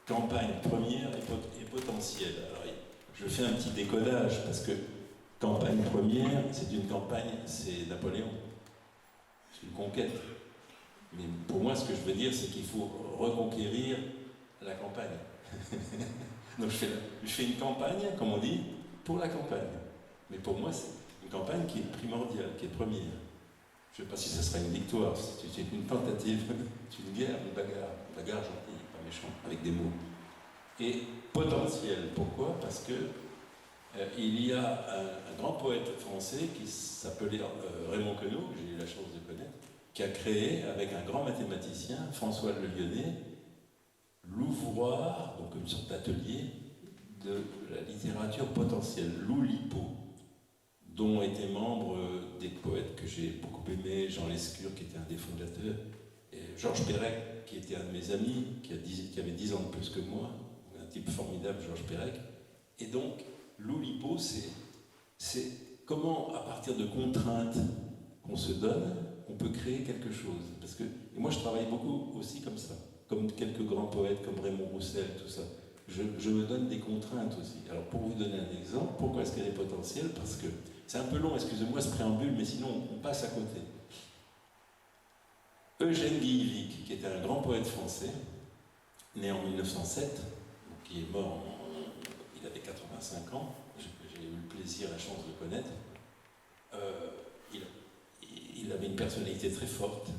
Campagne première et potentielle. Alors, je fais un petit décodage parce que campagne première, c'est une campagne, c'est Napoléon. C'est une conquête. Mais pour moi, ce que je veux dire, c'est qu'il faut reconquérir la campagne. Donc je fais une campagne, comme on dit, pour la campagne. Mais pour moi, c'est une campagne qui est primordiale, qui est première. Je ne sais pas si ce sera une victoire, c'est une tentative, c'est une guerre, une bagarre gentille, pas méchant, avec des mots. Et potentiel, pourquoi? Parce que il y a un grand poète français qui s'appelait Raymond Queneau, que j'ai eu la chance de connaître, qui a créé, avec un grand mathématicien, François Le Lyonnais, l'ouvroir, donc une sorte d'atelier, de la littérature potentielle, l'Oulipo, dont étaient membres des poètes que j'ai beaucoup aimés, Jean Lescure, qui était un des fondateurs, et Georges Perec, qui était un de mes amis, qui avait 10 ans de plus que moi, un type formidable, Georges Perec. Et donc, l'Oulipo, c'est comment, à partir de contraintes qu'on se donne, on peut créer quelque chose. Parce que, et moi, je travaille beaucoup aussi comme ça, comme quelques grands poètes, comme Raymond Roussel, tout ça. Je me donne des contraintes aussi. Alors, pour vous donner un exemple, pourquoi est-ce qu'elle est potentielle? Parce que c'est un peu long, excusez-moi ce préambule, mais sinon, on passe à côté. Eugène Guillevic, qui était un grand poète français, né en 1907, qui est mort, il avait 85 ans, j'ai eu le plaisir, la chance de le connaître. Il avait une personnalité très forte,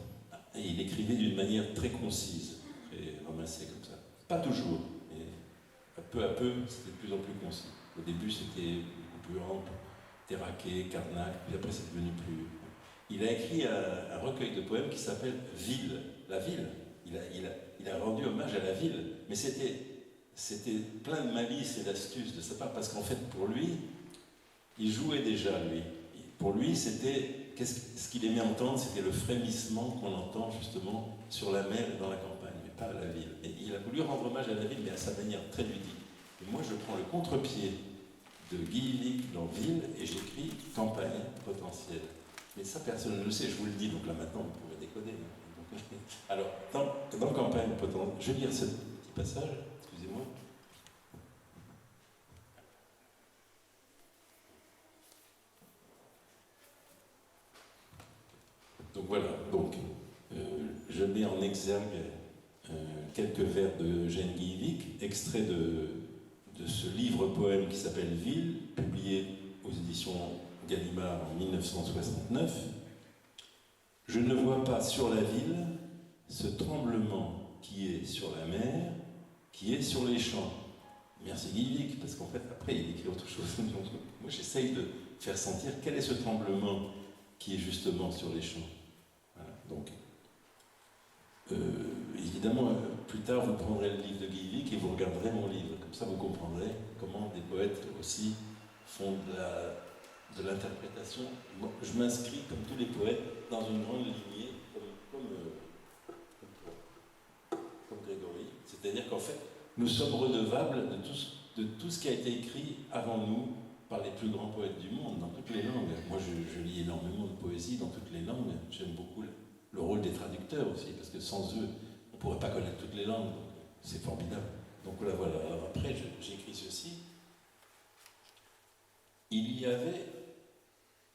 et il écrivait d'une manière très concise, très ramassée comme ça. Pas toujours, mais peu à peu, c'était de plus en plus concis. Au début, c'était beaucoup plus ample, Terraquet, Carnac, puis après, c'est devenu plus... Il a écrit un recueil de poèmes qui s'appelle Ville, la ville. Il a rendu hommage à la ville, mais c'était plein de malice et d'astuces de sa part, parce qu'en fait, pour lui, il jouait déjà, lui. Pour lui, ce qu'il aimait entendre, c'était le frémissement qu'on entend justement sur la mer et dans la campagne, mais pas à la ville. Et il a voulu rendre hommage à la ville, mais à sa manière très ludique. Et moi, je prends le contre-pied de Guillevic dans Ville, et j'écris campagne potentielle. Mais ça, personne ne le sait, je vous le dis, donc là maintenant, vous pouvez déconner. Alors, dans campagne potentielle, je vais lire ce petit passage, excusez-moi. Donc voilà, je mets en exergue quelques vers de Eugène Guillevic, extrait de ce livre-poème qui s'appelle Ville, publié publié aux éditions Gallimard en 1969. Je ne vois pas sur la ville ce tremblement qui est sur la mer, qui est sur les champs. Merci Guy Vic, parce qu'en fait, après, il écrit autre chose. Donc, moi, j'essaye de faire sentir quel est ce tremblement qui est justement sur les champs. Voilà, donc, évidemment, plus tard, vous prendrez le livre de Guy Vic et vous regarderez mon livre. Comme ça, vous comprendrez comment des poètes aussi font de l'interprétation. Bon, je m'inscris, comme tous les poètes, dans une grande lignée, comme Grégory. C'est-à-dire qu'en fait, nous sommes redevables de tout ce qui a été écrit avant nous par les plus grands poètes du monde, dans toutes les langues. Moi, je lis énormément de poésie dans toutes les langues. J'aime beaucoup le rôle des traducteurs aussi, parce que sans eux, on ne pourrait pas connaître toutes les langues. C'est formidable. Donc là, voilà. Alors après, j'écris ceci. Il y avait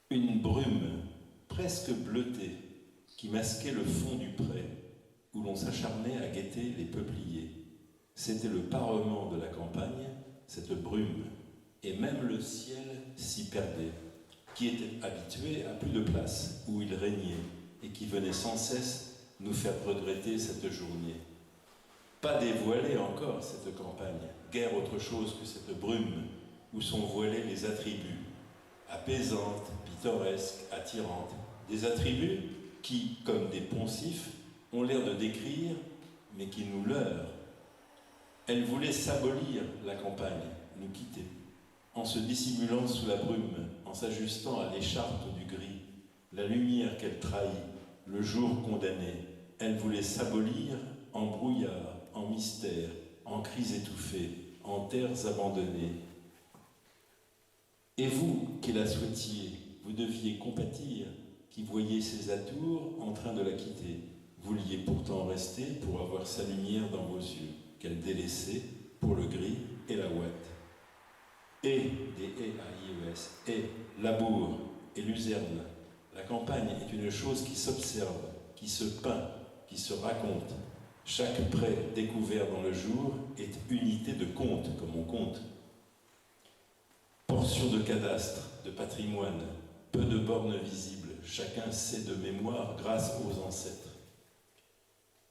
une brume presque bleutée qui masquait le fond du pré, où l'on s'acharnait à guetter les peupliers. C'était le parement de la campagne, cette brume, et même le ciel s'y perdait, qui était habitué à plus de place, où il régnait, et qui venait sans cesse nous faire regretter cette journée. Pas dévoilée encore, cette campagne, guère autre chose que cette brume, où sont voilés les attributs, apaisantes, pittoresques, attirantes, des attributs qui, comme des poncifs, ont l'air de décrire, mais qui nous leurrent. Elle voulait s'abolir, la campagne, nous quitter, en se dissimulant sous la brume, en s'ajustant à l'écharpe du gris, la lumière qu'elle trahit, le jour condamné. Elle voulait s'abolir en brouillard, en mystère, en cris étouffés, en terres abandonnées. Et vous, qui la souhaitiez, vous deviez compatir, qui voyiez ses atours en train de la quitter. Vous vouliez pourtant rester pour avoir sa lumière dans vos yeux, qu'elle délaissait pour le gris et la ouate. Et, des E-A-I-E-S, et, labour et luzerne. La campagne est une chose qui s'observe, qui se peint, qui se raconte. Chaque pré découvert dans le jour est unité de compte, comme on compte. Portion de cadastre, de patrimoine, peu de bornes visibles, chacun sait de mémoire grâce aux ancêtres.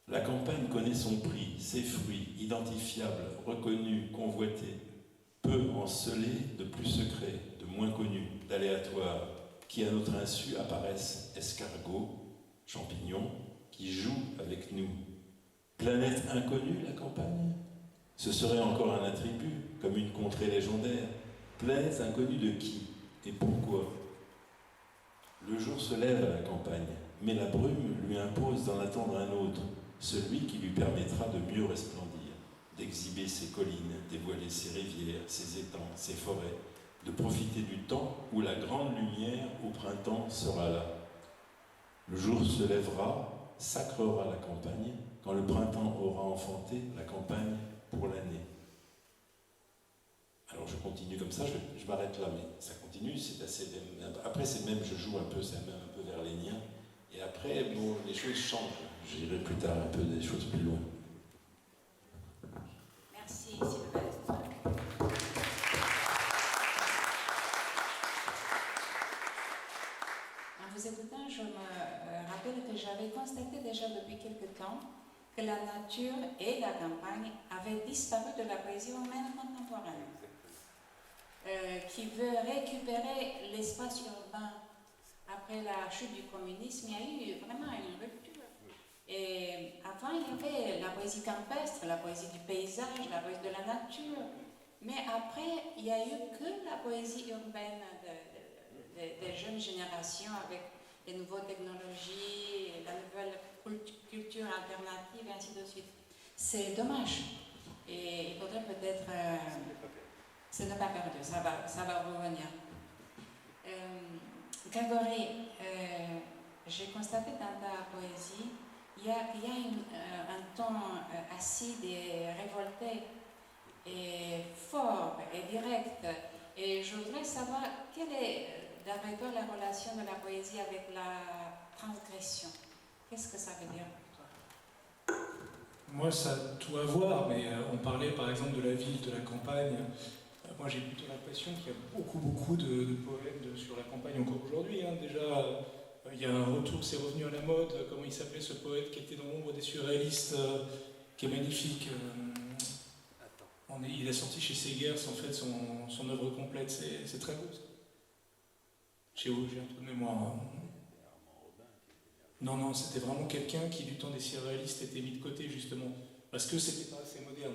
La campagne connaît son prix, ses fruits, identifiables, reconnus, convoités, peu encelés de plus secrets, de moins connus, d'aléatoires, qui à notre insu apparaissent escargots, champignons, qui jouent avec nous. Planète inconnue, la campagne? Ce serait encore un attribut, comme une contrée légendaire. Planète inconnue de qui et pourquoi? Le jour se lève à la campagne, mais la brume lui impose d'en attendre un autre, celui qui lui permettra de mieux resplendir, d'exhiber ses collines, dévoiler ses rivières, ses étangs, ses forêts, de profiter du temps où la grande lumière au printemps sera là. Le jour se lèvera, sacrera la campagne, quand le printemps aura enfanté la campagne pour l'année. Alors je continue comme ça, je m'arrête là, mais ça continue, c'est assez... Après c'est même, je joue un peu, c'est même un peu verlénien, et après, bon, les choses changent. J'irai plus tard un peu des choses plus loin. Merci Sylvestre. En vous écoutant, je me rappelle que j'avais constaté déjà depuis quelque temps que la nature et la campagne avaient disparu de la poésie romaine contemporaine, qui veut récupérer l'espace urbain. Après la chute du communisme, il y a eu vraiment une rupture. Et avant, il y avait la poésie campestre, la poésie du paysage, la poésie de la nature. Mais après, il n'y a eu que la poésie urbaine des jeunes générations avec les nouvelles technologies, la nouvelle culture alternative, et ainsi de suite. C'est dommage. Et il faudrait peut-être... ce n'est pas perdu, ça va revenir. Grégory, j'ai constaté dans ta poésie, il y a un ton acide et révolté, et fort et direct. Et je voudrais savoir quelle est, d'après toi, la relation de la poésie avec la transgression. Qu'est-ce que ça veut dire pour toi? Moi, ça a tout à voir, mais on parlait par exemple de la ville, de la campagne. moi j'ai plutôt l'impression qu'il y a beaucoup de poètes sur la campagne encore aujourd'hui. Hein. Déjà, il y a un retour, c'est revenu à la mode, comment il s'appelait ce poète qui était dans l'ombre des surréalistes, qui est magnifique. Il a sorti chez Segers en fait son œuvre complète, c'est très beau ça. J'ai un trou de mémoire. Hein. Non, c'était vraiment quelqu'un qui du temps des surréalistes était mis de côté justement, parce que c'était pas assez moderne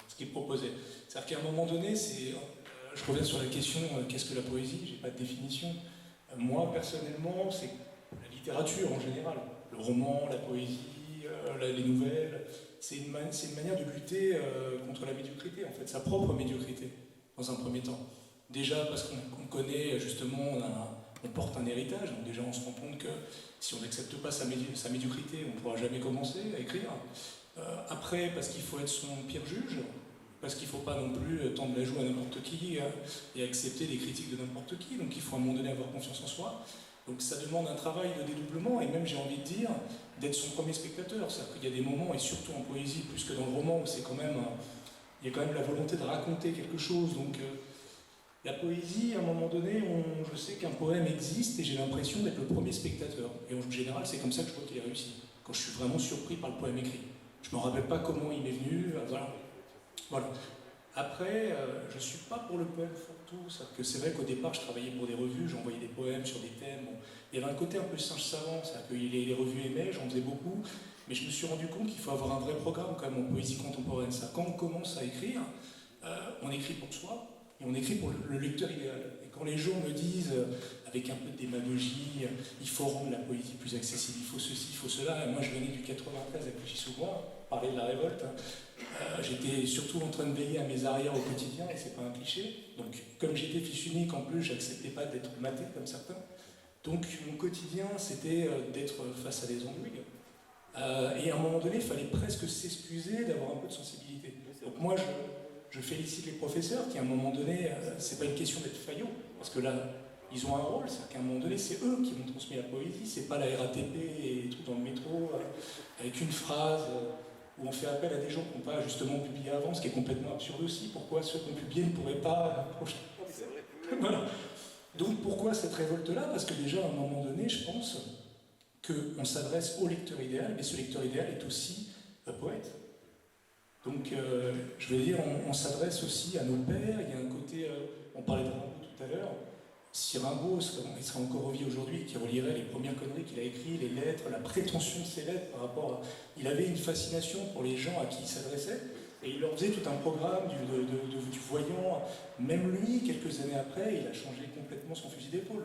ce qu'il proposait. C'est-à-dire qu'à un moment donné, je reviens sur la question qu'est-ce que la poésie, j'ai pas de définition. Moi personnellement, c'est la littérature en général, le roman, la poésie, les nouvelles. C'est une manière de lutter contre la médiocrité, en fait, sa propre médiocrité, dans un premier temps. Déjà parce qu'on connaît, justement, on porte un héritage, donc déjà on se rend compte que si on n'accepte pas sa médiocrité, on ne pourra jamais commencer à écrire. Après, parce qu'il faut être son pire juge, parce qu'il ne faut pas non plus tendre la joue à n'importe qui et accepter les critiques de n'importe qui, donc il faut à un moment donné avoir confiance en soi. Donc ça demande un travail de dédoublement, et même j'ai envie de dire, d'être son premier spectateur. C'est-à-dire qu'il y a des moments, et surtout en poésie, plus que dans le roman, où il y a quand même la volonté de raconter quelque chose. Donc la poésie, à un moment donné, je sais qu'un poème existe, et j'ai l'impression d'être le premier spectateur. Et en général, c'est comme ça que je vois qu'il a réussi, quand je suis vraiment surpris par le poème écrit. Je ne me rappelle pas comment il m'est venu, voilà. Après, je ne suis pas pour le poème fourre-tout, c'est-à-dire que c'est vrai qu'au départ, je travaillais pour des revues, j'envoyais des poèmes sur des thèmes. Bon, il y avait un côté un peu singe savant, c'est-à-dire que les revues aimaient, j'en faisais beaucoup, mais je me suis rendu compte qu'il faut avoir un vrai programme quand même en poésie contemporaine. Ça, quand on commence à écrire, on écrit pour soi et on écrit pour le lecteur idéal. Et quand les gens me disent, avec un peu de démagogie, il faut rendre la poésie plus accessible, il faut ceci, il faut cela, et moi je venais du 93 à Clichy-sous-Bois, parler de la révolte. J'étais surtout en train de veiller à mes arrières au quotidien, et c'est pas un cliché. Donc, comme j'étais fils unique, en plus, j'acceptais pas d'être maté comme certains. Donc, mon quotidien, c'était d'être face à des embrouilles. Et à un moment donné, il fallait presque s'excuser d'avoir un peu de sensibilité. Donc, moi, je félicite les professeurs qui, à un moment donné, c'est pas une question d'être faillot, parce que là, ils ont un rôle, c'est-à-dire qu'à un moment donné, c'est eux qui m'ont transmis la poésie, c'est pas la RATP et les trucs dans le métro, avec une phrase. Où on fait appel à des gens qui n'ont pas justement publié avant, ce qui est complètement absurde aussi. Pourquoi ceux qui ont publié ne pourraient pas projeter? Voilà. Donc pourquoi cette révolte-là? Parce que déjà, à un moment donné, je pense qu'on s'adresse au lecteur idéal, mais ce lecteur idéal est aussi poète. Donc, je veux dire, on s'adresse aussi à nos pères. Il y a un côté, on parlait de Rimbaud tout à l'heure. Si Rimbaud il serait encore en vie aujourd'hui, qui relirait les premières conneries qu'il a écrites, les lettres, la prétention de ses lettres par rapport à... Il avait une fascination pour les gens à qui il s'adressait, et il leur faisait tout un programme du voyant. Même lui, quelques années après, il a changé complètement son fusil d'épaule.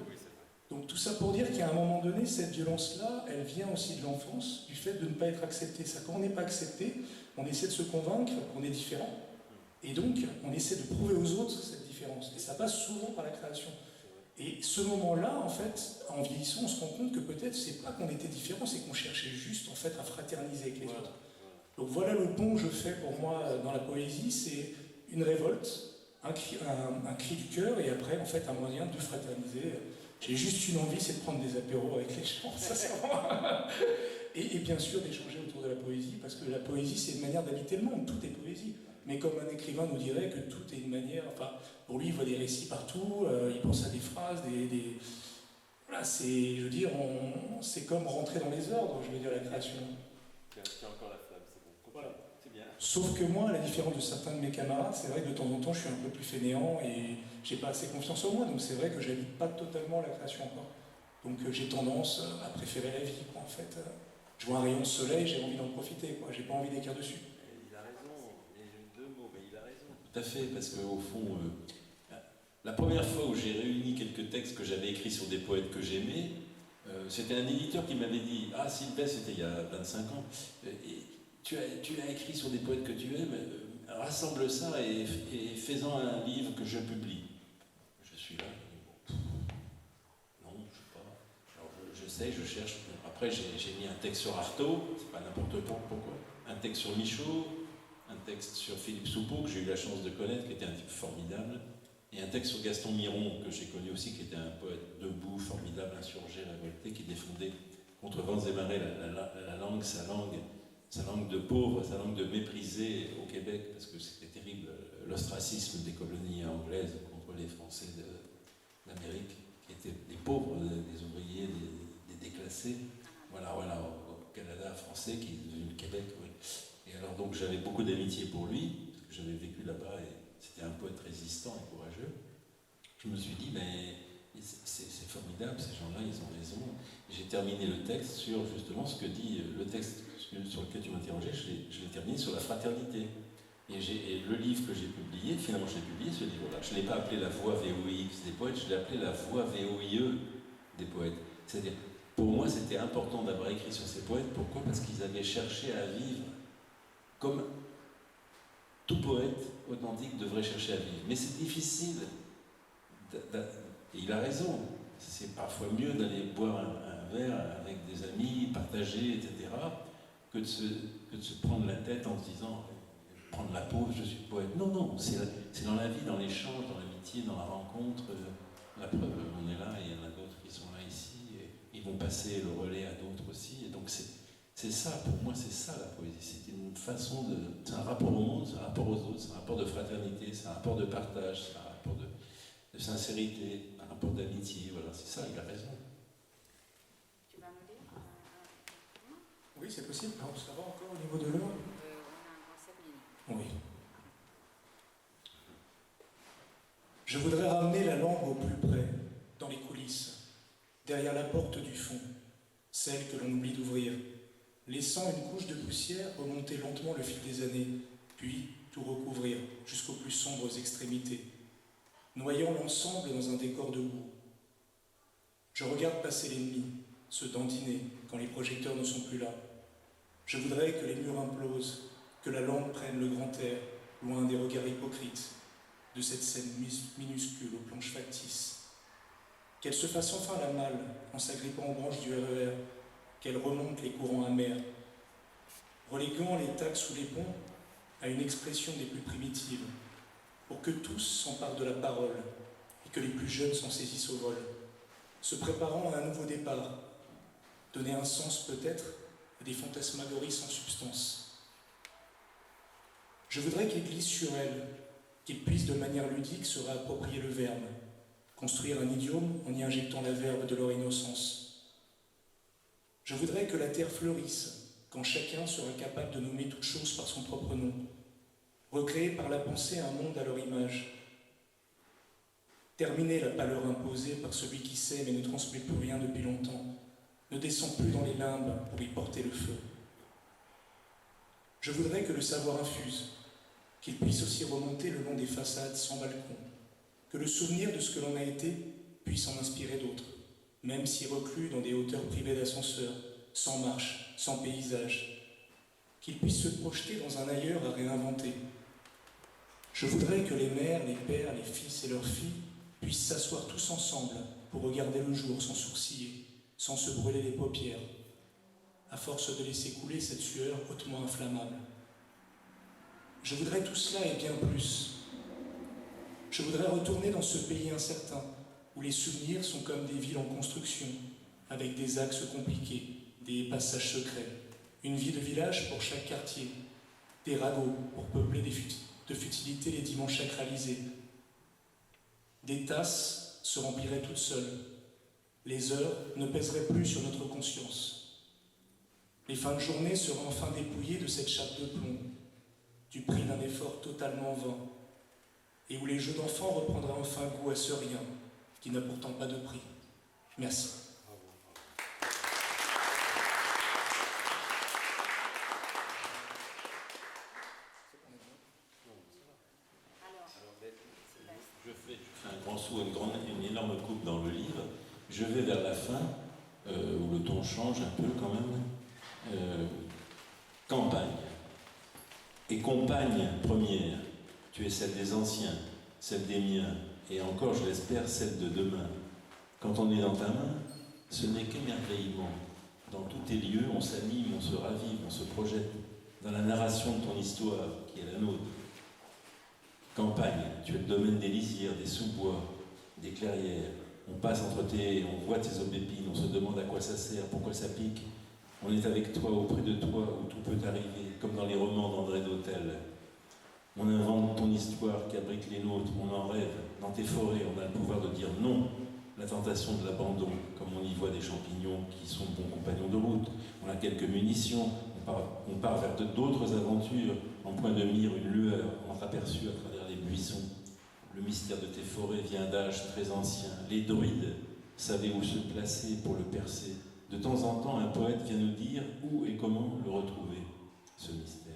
Donc tout ça pour dire qu'à un moment donné, cette violence-là, elle vient aussi de l'enfance, du fait de ne pas être accepté. Ça, quand on n'est pas accepté, on essaie de se convaincre qu'on est différent, et donc on essaie de prouver aux autres cette différence. Et ça passe souvent par la création. Et ce moment-là, en fait, en vieillissant, on se rend compte que peut-être c'est pas qu'on était différents, c'est qu'on cherchait juste en fait à fraterniser avec les autres. Donc voilà le pont que je fais pour moi dans la poésie, c'est une révolte, un cri du cœur, et après en fait un moyen de fraterniser. J'ai juste une envie, c'est de prendre des apéros avec les gens, ça c'est vraiment... et bien sûr d'échanger autour de la poésie, parce que la poésie c'est une manière d'habiter le monde, tout est poésie. Mais comme un écrivain nous dirait que tout est une manière, enfin, pour lui, il voit des récits partout, il pense à des phrases, voilà, c'est, je veux dire, c'est comme rentrer dans les ordres, je veux dire, la création. Tu as encore la flamme, c'est bon. Voilà. C'est bien. Sauf que moi, à la différence de certains de mes camarades, c'est vrai que de temps en temps, je suis un peu plus fainéant et j'ai pas assez confiance en moi, donc c'est vrai que j'habite pas totalement la création encore. Donc j'ai tendance à préférer la vie, quoi, en fait. Je vois un rayon de soleil, j'ai envie d'en profiter, quoi, j'ai pas envie d'écrire dessus. Il a raison, il y a deux mots, mais il a raison. Tout à fait, parce qu'au fond, la première fois où j'ai réuni quelques textes que j'avais écrits sur des poètes que j'aimais, c'était un éditeur qui m'avait dit « Ah, Sylvain, c'était il y a 25 ans, et tu as écrit sur des poètes que tu aimes, rassemble ça et fais-en un livre que je publie. » Je suis là, non, je sais pas. Alors j'essaye, je cherche. Après, j'ai mis un texte sur Artaud, c'est pas n'importe pourquoi. Un texte sur Michaud, un texte sur Philippe Soupeau, que j'ai eu la chance de connaître, qui était un type formidable, et un texte sur Gaston Miron, que j'ai connu aussi, qui était un poète debout, formidable, insurgé, révolté, qui défendait contre vents et marées la langue, sa langue de pauvre, sa langue de méprisé au Québec, parce que c'était terrible l'ostracisme des colonies anglaises contre les Français d'Amérique, qui étaient des pauvres, des ouvriers, des déclassés. Voilà, au Canada français qui est devenu le Québec. Oui. Et alors donc j'avais beaucoup d'amitié pour lui, parce que j'avais vécu là-bas et c'était un poète résistant et courageux. Je me suis dit, mais c'est formidable, ces gens-là, ils ont raison. J'ai terminé le texte sur justement ce que dit le texte sur lequel tu m'interrogeais, je l'ai terminé sur la fraternité. Et le livre que j'ai publié, finalement j'ai publié ce livre-là. Je ne l'ai pas appelé la voix VOIX des poètes, je l'ai appelé la voix VOIE des poètes. C'est-à-dire, pour moi c'était important d'avoir écrit sur ces poètes. Pourquoi ? Parce qu'ils avaient cherché à vivre comme tout poète authentique devrait chercher à vivre. Mais c'est difficile. Et il a raison. C'est parfois mieux d'aller boire un verre avec des amis, partager, etc., que de se prendre la tête en se disant prendre la pause, je suis poète. Non, c'est dans la vie, dans l'échange, dans l'amitié, dans la rencontre. La preuve, on est là et il y en a d'autres qui sont là ici. Et ils vont passer le relais à d'autres aussi. Et donc c'est ça, pour moi, c'est ça la poésie. C'est une façon de. C'est un rapport au monde, c'est un rapport aux autres, c'est un rapport de fraternité, c'est un rapport de partage, c'est un rapport de sincérité, un rapport d'amitié. Voilà, c'est ça, il a raison. Tu vas nous lire Oui, c'est possible. Non, ça va encore au niveau de l'heure ? On a encore 7 minutes. Oui. Je voudrais ramener la langue au plus près, dans les coulisses, derrière la porte du fond, celle que l'on oublie d'ouvrir, laissant une couche de poussière remonter lentement le fil des années, puis tout recouvrir jusqu'aux plus sombres extrémités, noyant l'ensemble dans un décor de boue. Je regarde passer l'ennemi, se dandiner quand les projecteurs ne sont plus là. Je voudrais que les murs implosent, que la langue prenne le grand air, loin des regards hypocrites de cette scène minuscule aux planches factices. Qu'elle se fasse enfin la malle en s'agrippant aux branches du RER, qu'elle remonte les courants amers, reléguant les taxes sous les ponts à une expression des plus primitives, pour que tous s'emparent de la parole et que les plus jeunes s'en saisissent au vol, se préparant à un nouveau départ, donner un sens peut-être à des fantasmagories sans substance. Je voudrais qu'ils glissent sur elle, qu'ils puissent de manière ludique se réapproprier le verbe, construire un idiome en y injectant la verve de leur innocence. Je voudrais que la terre fleurisse quand chacun sera capable de nommer toute chose par son propre nom, recréer par la pensée un monde à leur image, terminer la pâleur imposée par celui qui sait mais ne transmet plus rien depuis longtemps, ne descend plus dans les limbes pour y porter le feu. Je voudrais que le savoir infuse, qu'il puisse aussi remonter le long des façades sans balcon, que le souvenir de ce que l'on a été puisse en inspirer d'autres, même si reclus dans des hauteurs privées d'ascenseurs, sans marche, sans paysage, qu'il puisse se projeter dans un ailleurs à réinventer. Je voudrais que les mères, les pères, les fils et leurs filles puissent s'asseoir tous ensemble pour regarder le jour sans sourciller, sans se brûler les paupières, à force de laisser couler cette sueur hautement inflammable. Je voudrais tout cela et bien plus. Je voudrais retourner dans ce pays incertain, où les souvenirs sont comme des villes en construction, avec des axes compliqués, des passages secrets, une vie de village pour chaque quartier, des ragots pour peupler de futilités les dimanches sacralisés. Des tasses se rempliraient toutes seules. Les heures ne pèseraient plus sur notre conscience. Les fins de journée seraient enfin dépouillées de cette chape de plomb, du prix d'un effort totalement vain, et où les jeux d'enfants reprendraient enfin goût à ce rien, qui n'a pourtant pas de prix. Merci. Je fais un grand saut, une énorme coupe dans le livre. Je vais vers la fin, où le ton change un peu quand même. Campagne. Et compagne première, tu es celle des anciens, celle des miens, et encore, je l'espère, celle de demain. Quand on est dans ta main, ce n'est qu'émerveillement. Dans tous tes lieux, on s'anime, on se ravive, on se projette dans la narration de ton histoire, qui est la nôtre. Campagne, tu es le domaine des lisières, des sous-bois, des clairières. On passe entre on voit tes aubépines, on se demande à quoi ça sert, pourquoi ça pique. On est avec toi, auprès de toi, où tout peut arriver, comme dans les romans d'André d'Hôtel. On invente ton histoire qui abrite les nôtres, on en rêve. Dans tes forêts, on a le pouvoir de dire non. La tentation de l'abandon, comme on y voit des champignons qui sont bons compagnons de route. On a quelques munitions, on part vers d'autres aventures. En point de mire, une lueur, entreaperçue à travers les buissons. Le mystère de tes forêts vient d'âges très anciens. Les druides savaient où se placer pour le percer. De temps en temps, un poète vient nous dire où et comment le retrouver, ce mystère.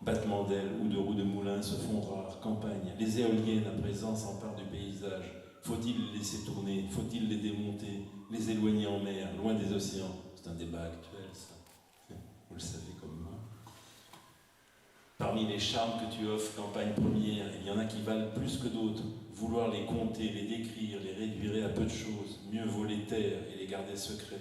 Battements d'ailes ou de roues de moulin se font rares, campagne. Les éoliennes à présent s'emparent du paysage. Faut-il les laisser tourner? Faut-il les démonter? Les éloigner en mer, loin des océans? C'est un débat actuel, ça. Vous le savez comme moi. Parmi les charmes que tu offres, campagne première, il y en a qui valent plus que d'autres. Vouloir les compter, les décrire, les réduire à peu de choses. Mieux vaut les taire et les garder secrets.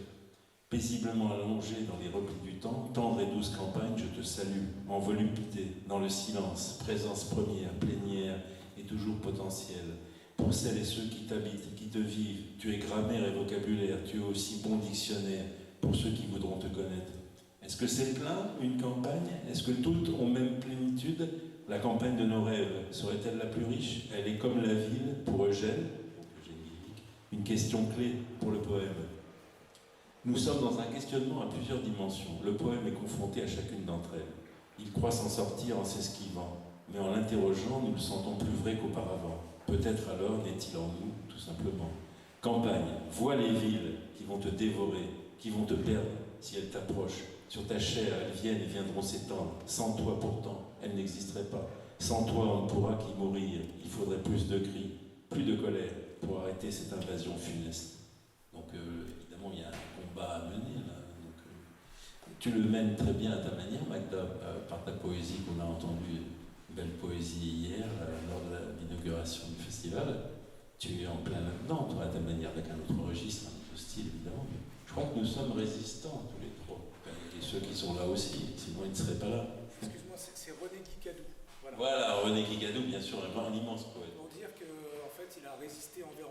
Paisiblement allongée dans les replis du temps, tendre et douce campagne, je te salue, en volupté, dans le silence, présence première, plénière et toujours potentielle. Pour celles et ceux qui t'habitent, qui te vivent, tu es grammaire et vocabulaire, tu es aussi bon dictionnaire pour ceux qui voudront te connaître. Est-ce que c'est plein, une campagne? Est-ce que toutes ont même plénitude? La campagne de nos rêves, serait-elle la plus riche? Elle est comme la ville, pour Eugène, une question clé pour le poème. Nous sommes dans un questionnement à plusieurs dimensions. Le poème est confronté à chacune d'entre elles. Il croit s'en sortir en s'esquivant, mais en l'interrogeant, nous le sentons plus vrai qu'auparavant. Peut-être alors n'est-il en nous, tout simplement. Campagne, vois les villes qui vont te dévorer, qui vont te perdre si elles t'approchent. Sur ta chair, elles viennent et viendront s'étendre. Sans toi pourtant, elles n'existeraient pas. Sans toi, on ne pourra qu'y mourir. Il faudrait plus de cris, plus de colère pour arrêter cette invasion funeste. Donc évidemment, il y a un combat à mener là. Donc, tu le mènes très bien à ta manière, Magda, par ta poésie qu'on a entendue, une belle poésie hier, lors de l'inauguration du festival. Tu es en plein là-dedans, toi, à ta manière, avec un autre registre, un autre style, évidemment. Je crois que nous sommes résistants, tous les trois. Et ceux qui sont là aussi, sinon ils ne seraient pas là. Excuse-moi, c'est René Guicadou. Voilà, René Guicadou, bien sûr, un immense poète. Pour dire qu'en fait, il a résisté envers...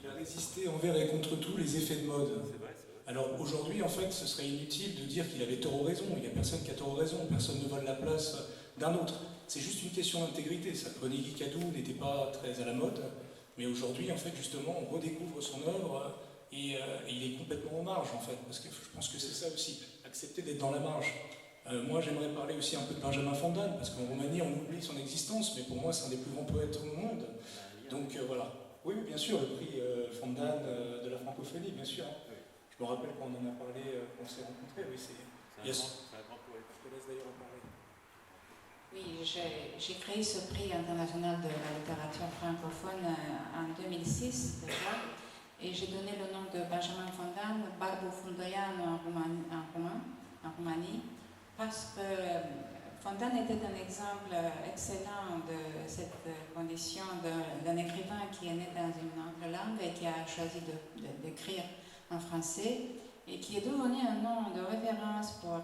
Il a résisté envers et contre tout les effets de mode. C'est vrai. Alors aujourd'hui, en fait, ce serait inutile de dire qu'il avait tort ou raison. Il n'y a personne qui a tort ou raison. Personne ne vole la place d'un autre. C'est juste une question d'intégrité. Ça, René Guicadou n'était pas très à la mode, mais aujourd'hui, en fait, justement, on redécouvre son œuvre et il est complètement en marge, en fait, parce que je pense que c'est ça aussi, accepter d'être dans la marge. Moi, j'aimerais parler aussi un peu de Benjamin Fondan, parce qu'en Roumanie, on oublie son existence, mais pour moi, c'est un des plus grands poètes au monde. Donc voilà. Oui, bien sûr, le prix Fondan de la francophonie, bien sûr. Oui. Je me rappelle quand on en a parlé, qu'on s'est rencontrés. Oui, c'est un grand poète. Je te laisse d'ailleurs en parler. Oui, j'ai créé ce prix international de la littérature francophone en 2006 déjà, et j'ai donné le nom de Benjamin Fondan, Barbu Fundoian en Roumanie, parce que Fondan était un exemple excellent de cette condition d'un écrivain qui est né dans une autre langue et qui a choisi d'écrire en français et qui est devenu un nom de référence pour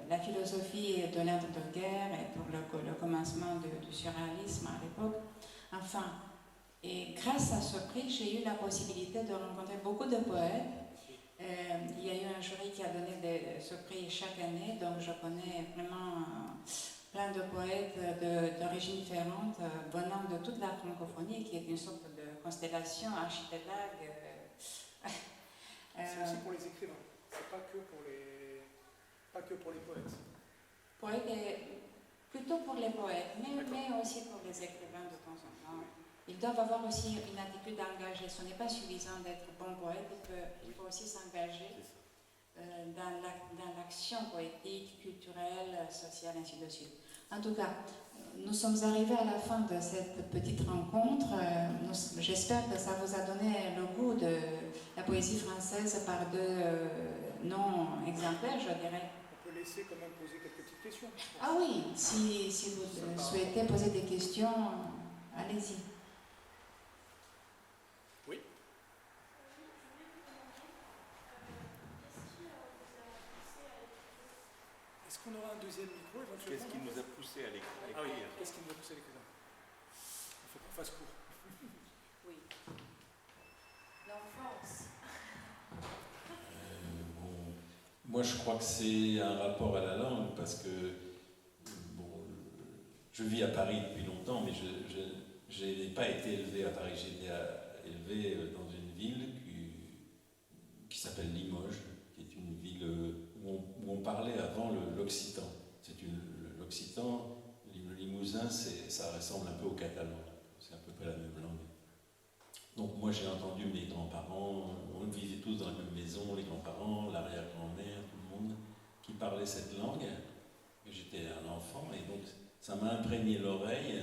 la philosophie de l'entre-deux-guerres et pour le commencement du surréalisme à l'époque. Enfin, et grâce à ce prix, j'ai eu la possibilité de rencontrer beaucoup de poètes. Il y a eu un jury qui a donné ce prix chaque année, donc je connais vraiment plein de poètes d'origines différentes, venant de toute la francophonie, qui est une sorte de constellation archipélague. C'est aussi pour les écrivains, c'est pas que pour les poètes. Plutôt pour les poètes, mais aussi pour les écrivains de temps en temps. Ils doivent avoir aussi une attitude engagée. Ce n'est pas suffisant d'être bon poète, il faut aussi s'engager dans l'action poétique, culturelle, sociale, ainsi de suite. En tout cas, nous sommes arrivés à la fin de cette petite rencontre. J'espère que ça vous a donné le goût de la poésie française par deux noms exemplaires, je dirais. On peut laisser quand même poser quelques petites questions. Ah oui, si vous souhaitez poser des questions, allez-y. Oui. Est-ce qu'on aura un deuxième micro éventuellement? Qu'est-ce qui nous a poussé à l'écrire? Ah oui, qu'est-ce qui nous a poussé à l'écrire? Il faut qu'on fasse court. Oui. L'enfance. Moi, je crois que c'est un rapport à la langue, parce que, bon, je vis à Paris depuis longtemps, mais je n'ai pas été élevé à Paris. J'ai été élevé dans une ville qui s'appelle Limoges, qui est une ville où on parlait avant l'occitan. L'occitan, le limousin, ça ressemble un peu au catalan. C'est à peu près la même langue. Donc moi j'ai entendu mes grands-parents, on vivait tous dans la même maison, les grands-parents, l'arrière-grand-mère, tout le monde, qui parlait cette langue. J'étais un enfant et donc ça m'a imprégné l'oreille,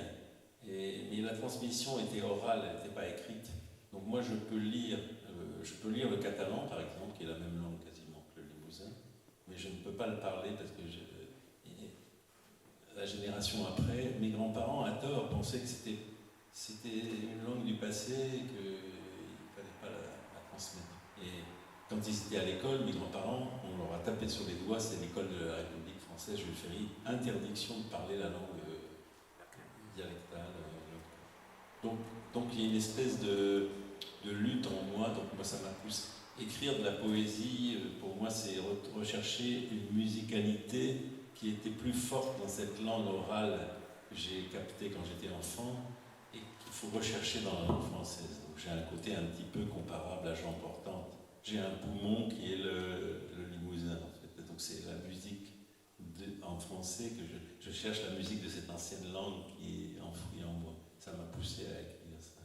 mais la transmission était orale, elle n'était pas écrite. Donc moi je peux lire le catalan par exemple, qui est la même langue quasiment que le limousin, mais je ne peux pas le parler parce que la génération après, mes grands-parents à tort pensaient que c'était une langue du passé et qu'il ne fallait pas la transmettre. Et quand ils étaient à l'école, mes grands-parents, on leur a tapé sur les doigts, c'est l'école de la République française, Jules Ferry, interdiction de parler la langue dialectale. Donc il y a une espèce de lutte en moi, donc moi ça m'a poussé. Écrire de la poésie, pour moi, c'est rechercher une musicalité qui était plus forte dans cette langue orale que j'ai captée quand j'étais enfant et qu'il faut rechercher dans la langue française. Donc j'ai un côté un petit peu comparable à Jean Portante. J'ai un poumon qui est le limousin, en fait. Donc c'est la musique en français que je cherche, la musique de cette ancienne langue qui est enfouie en moi. Ça m'a poussé à écrire ça.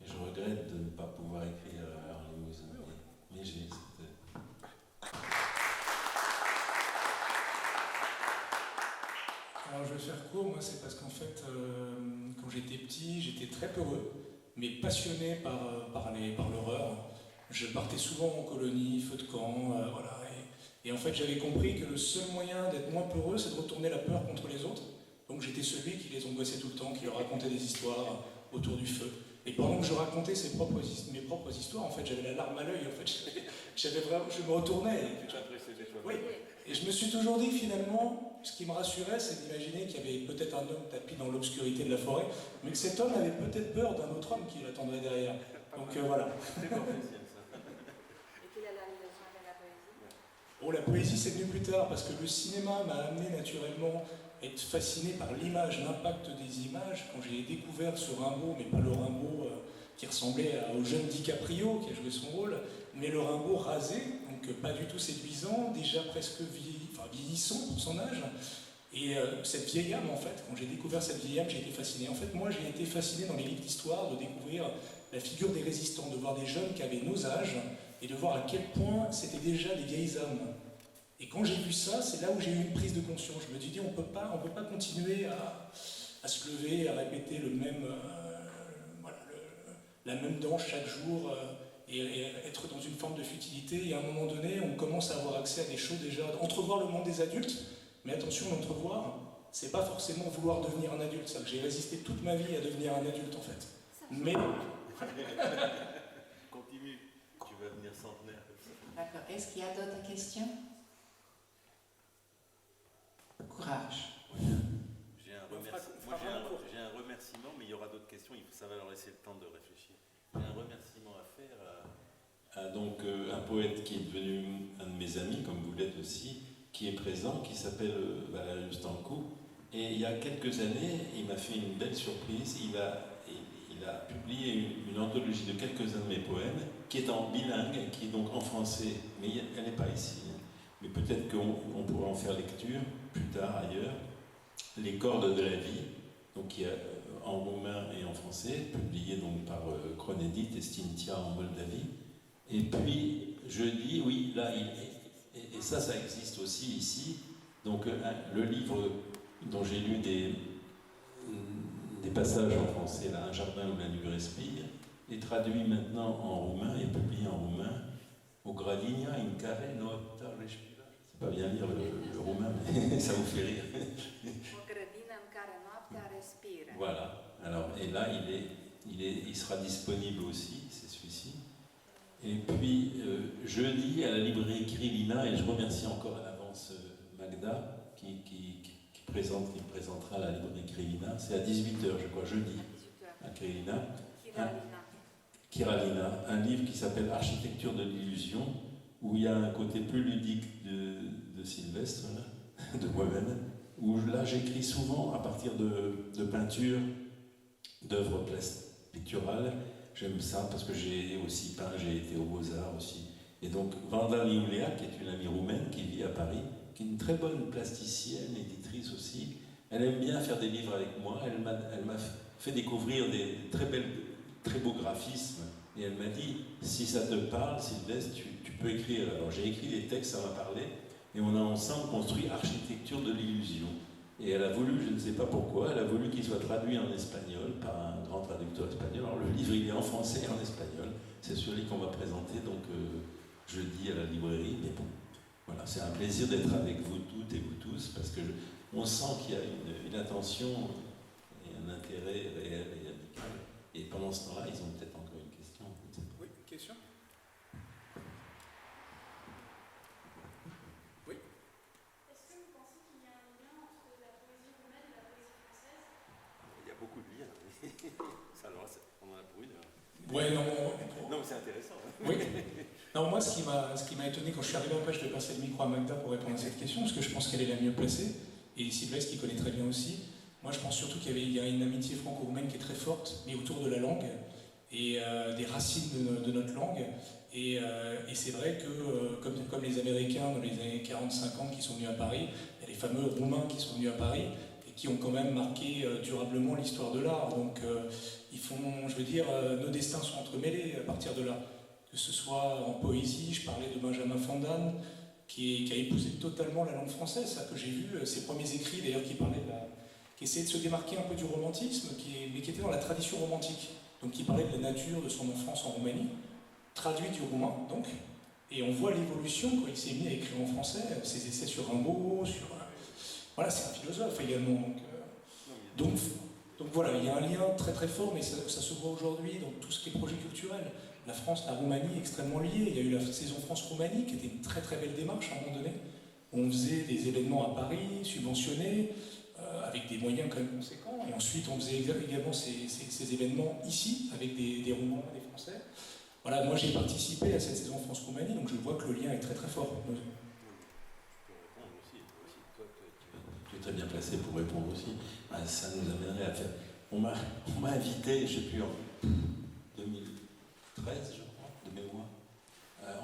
Et je regrette de ne pas pouvoir écrire en limousin. Mais j'ai cette... Alors je vais faire court, moi c'est parce qu'en fait, quand j'étais petit, j'étais très peureux, mais passionné par l'horreur. Je partais souvent en colonie, feu de camp, voilà. Et en fait j'avais compris que le seul moyen d'être moins peureux, c'est de retourner la peur contre les autres. Donc j'étais celui qui les angoissait tout le temps, qui leur racontait des histoires autour du feu. Et pendant que je racontais mes propres histoires, en fait j'avais la larme à l'œil, en fait, je me retournais. Oui. Et je me suis toujours dit finalement, ce qui me rassurait, c'est d'imaginer qu'il y avait peut-être un homme tapi dans l'obscurité de la forêt, mais que cet homme avait peut-être peur d'un autre homme qui l'attendrait derrière. Donc voilà. C'est pas officiel ça. Et quelle est la relation avec la poésie? Oh, la poésie c'est venu plus tard, parce que le cinéma m'a amené naturellement à être fasciné par l'image, l'impact des images. Quand j'ai découvert ce Rimbaud, mais pas le Rimbaud qui ressemblait au jeune DiCaprio qui a joué son rôle, mais le Rimbaud rasé, donc pas du tout séduisant, déjà presque vieillissant pour son âge. Et cette vieille âme, en fait, quand j'ai découvert cette vieille âme, j'ai été fasciné. En fait, moi, j'ai été fasciné dans les livres d'histoire de découvrir la figure des résistants, de voir des jeunes qui avaient nos âges et de voir à quel point c'était déjà des vieilles âmes. Et quand j'ai vu ça, c'est là où j'ai eu une prise de conscience. Je me suis dit, on peut pas continuer à se lever, à répéter la même danse chaque jour et être dans une forme de futilité. Et à un moment donné, on commence à avoir accès à des choses déjà, entrevoir le monde des adultes. Mais attention, l'entrevoir, c'est pas forcément vouloir devenir un adulte. C'est-à-dire que j'ai résisté toute ma vie à devenir un adulte, en fait. Mais... Continue, tu vas venir centenaire comme ça. D'accord. Est-ce qu'il y a d'autres questions? Courage. J'ai un remerciement, mais il y aura d'autres questions, ça va leur laisser le temps de réfléchir. J'ai un remerciement à faire à donc, un poète qui est devenu un de mes amis, comme vous l'êtes aussi, qui est présent, qui s'appelle Valerius Stankou. Et il y a quelques années, il m'a fait une belle surprise. Il a publié une anthologie de quelques-uns de mes poèmes, qui est en bilingue, qui est donc en français, mais elle n'est pas ici. Mais peut-être qu'on pourra en faire lecture plus tard ailleurs. Les cordes de la vie, donc qui est en roumain et en français, publié donc par Chronedit et Stintia en Moldavie. Et puis jeudi, oui, là, et ça existe aussi ici. Donc le livre dont j'ai lu des passages en français, là, Un jardin où la nuit respire, est traduit maintenant en roumain et publié en roumain. Au Gradina in care noaptea respira. Je ne sais pas bien lire le roumain, mais ça vous fait rire. O grădină în care noaptea respiră. Voilà. Alors, et là, il sera disponible aussi, c'est celui-ci. Et puis, jeudi, à la librairie Krivina, et je remercie encore à l'avance Magda, qui présentera à la librairie Krivina. C'est à 18h, je crois, jeudi, à Krivina. Kiralina, un livre qui s'appelle Architecture de l'illusion, où il y a un côté plus ludique de Sylvestre, là, de moi-même, où là j'écris souvent à partir de peintures, d'œuvres picturales. J'aime ça parce que j'ai aussi peint, j'ai été aux Beaux-Arts aussi. Et donc Vanda Liulea, qui est une amie roumaine qui vit à Paris, qui est une très bonne plasticienne, éditrice aussi, elle aime bien faire des livres avec moi. Elle m'a fait découvrir des très beaux graphismes. Et elle m'a dit, si ça te parle, Sylvestre, tu peux écrire. Alors j'ai écrit des textes, ça m'a parlé. Et on a ensemble construit Architecture de l'illusion. Et elle a voulu, je ne sais pas pourquoi, elle a voulu qu'il soit traduit en espagnol par un grand traducteur espagnol. Alors le livre, il est en français et en espagnol. C'est celui qu'on va présenter donc jeudi à la librairie. Mais bon, voilà, c'est un plaisir d'être avec vous toutes et vous tous parce que on sent qu'il y a une attention et un intérêt réel et amical. Et pendant ce temps-là, ils ont peut-être encore une question. Oui, une question? Oui. Est-ce que vous pensez qu'il y a un lien entre la poésie roumaine et la poésie française? Il y a beaucoup de liens. Ça, alors, on en a pour une heure. Ouais, non. Non, mais c'est intéressant. Oui. Non, moi, ce qui m'a étonné quand je suis arrivé en page de passer le micro à Magda pour répondre à cette question, parce que je pense qu'elle est la mieux placée, et Sylvestre qui connaît très bien aussi. Moi, je pense surtout qu'il y a une amitié franco-roumaine qui est très forte, mais autour de la langue et des racines de notre langue. Et c'est vrai que, comme les Américains dans les années 40-50 qui sont venus à Paris, il y a les fameux Roumains qui sont venus à Paris et qui ont quand même marqué durablement l'histoire de l'art. Donc, ils font, je veux dire, nos destins sont entremêlés à partir de là. Que ce soit en poésie, je parlais de Benjamin Fondan, qui a épousé totalement la langue française. C'est-à-dire que j'ai vu ses premiers écrits, d'ailleurs, qui essayaient de se démarquer un peu du romantisme, mais qui étaient dans la tradition romantique. Donc qui parlait de la nature, de son enfance en Roumanie, traduit du roumain, donc. Et on voit l'évolution quand il s'est mis à écrire en français, ses essais sur Rimbaud, voilà, c'est un philosophe également. Donc voilà, il y a un lien très très fort, mais ça se voit aujourd'hui dans tout ce qui est projet culturel. La France, la Roumanie extrêmement liée. Il y a eu la saison France-Roumanie qui était une très très belle démarche à un moment donné. On faisait des événements à Paris, subventionnés, avec des moyens quand même conséquents. Et ensuite, on faisait également ces événements ici, avec des Roumains, des Français. Voilà, moi j'ai participé à cette saison France-Roumanie, donc je vois que le lien est très très fort. Je peux répondre aussi. Toi, tu es très bien placé pour répondre aussi. Ça nous amènerait à faire. On m'a invité, je ne sais plus, en 2013, je crois, de mémoire,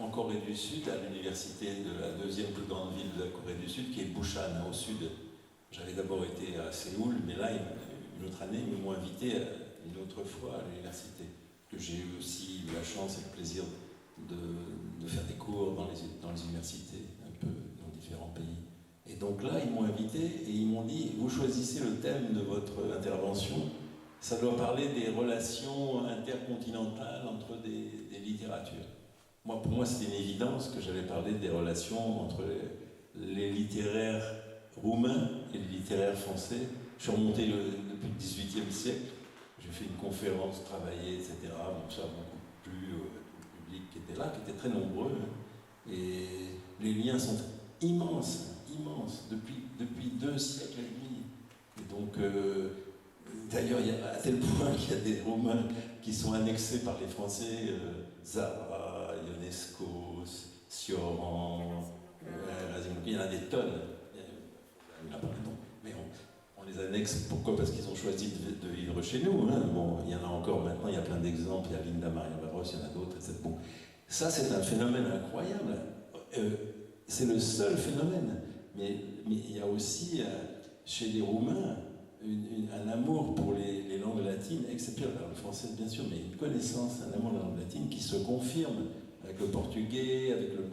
en Corée du Sud, à l'université de la deuxième plus grande ville de la Corée du Sud, qui est Busan, au sud. J'avais d'abord été à Séoul, mais là, une autre année, ils m'ont invité une autre fois à l'université, que j'ai eu aussi la chance et le plaisir de faire des cours dans les universités, un peu dans différents pays. Et donc là, ils m'ont invité et ils m'ont dit, vous choisissez le thème de votre intervention, ça doit parler des relations intercontinentales entre des littératures. Pour moi, c'était une évidence que j'allais parler des relations entre les littéraires roumains et les littéraires français. Je suis remonté depuis le XVIIIe siècle, j'ai fait une conférence, travaillé, etc. Bon, ça a beaucoup plu au public qui était là, qui était très nombreux. Et les liens sont immenses, depuis 2 siècles et demi. Et donc, d'ailleurs, à tel point qu'il y a des Roumains qui sont annexés par les Français, Zara, Ionesco, Sioran, il y en a des tonnes. Mais on les annexe, pourquoi? Parce qu'ils ont choisi de vivre chez nous. Hein. Bon, il y en a encore maintenant, il y a plein d'exemples, il y a Linda Maria Barros, il y en a d'autres, etc. Bon, ça, c'est un phénomène incroyable. C'est le seul phénomène. Mais il y a aussi, chez les Roumains, un amour pour les langues latines exceptionnel. Alors le français, bien sûr, mais une connaissance, un amour de la langue latine qui se confirme avec le portugais, avec le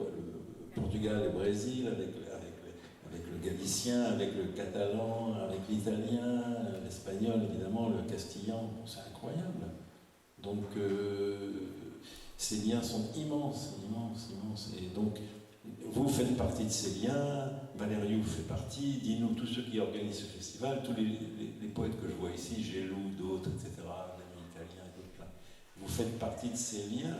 Portugal, le Brésil, avec le galicien, avec le catalan, avec l'italien, l'espagnol, évidemment, le castillan. Bon, c'est incroyable. Donc, ces liens sont immenses. Et donc, vous faites partie de ces liens, Valériou fait partie, dis-nous, tous ceux qui organisent ce festival, tous les poètes que je vois ici, Gélou, d'autres, etc., l'ami italien et d'autres là, vous faites partie de ces liens.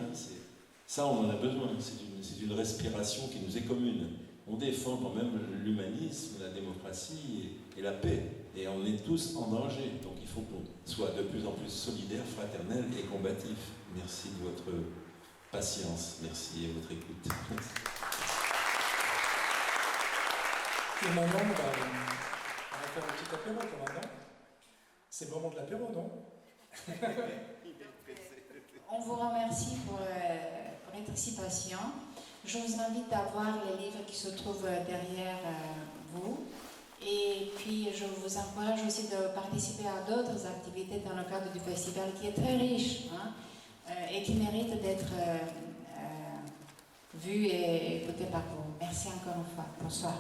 Ça, on en a besoin. C'est une respiration qui nous est commune. On défend quand même l'humanisme, la démocratie et la paix. Et on est tous en danger. Donc il faut qu'on soit de plus en plus solidaires, fraternels et combatifs. Merci de votre patience. Merci et votre écoute. Et maintenant, faire un petit apéro quand même, non? C'est le moment de l'apéro, non? On vous remercie pour votre participation. Je vous invite à voir les livres qui se trouvent derrière vous. Et puis, je vous encourage aussi de participer à d'autres activités dans le cadre du festival qui est très riche, hein, et qui mérite d'être vu et écouté par vous. Merci encore une fois. Bonsoir.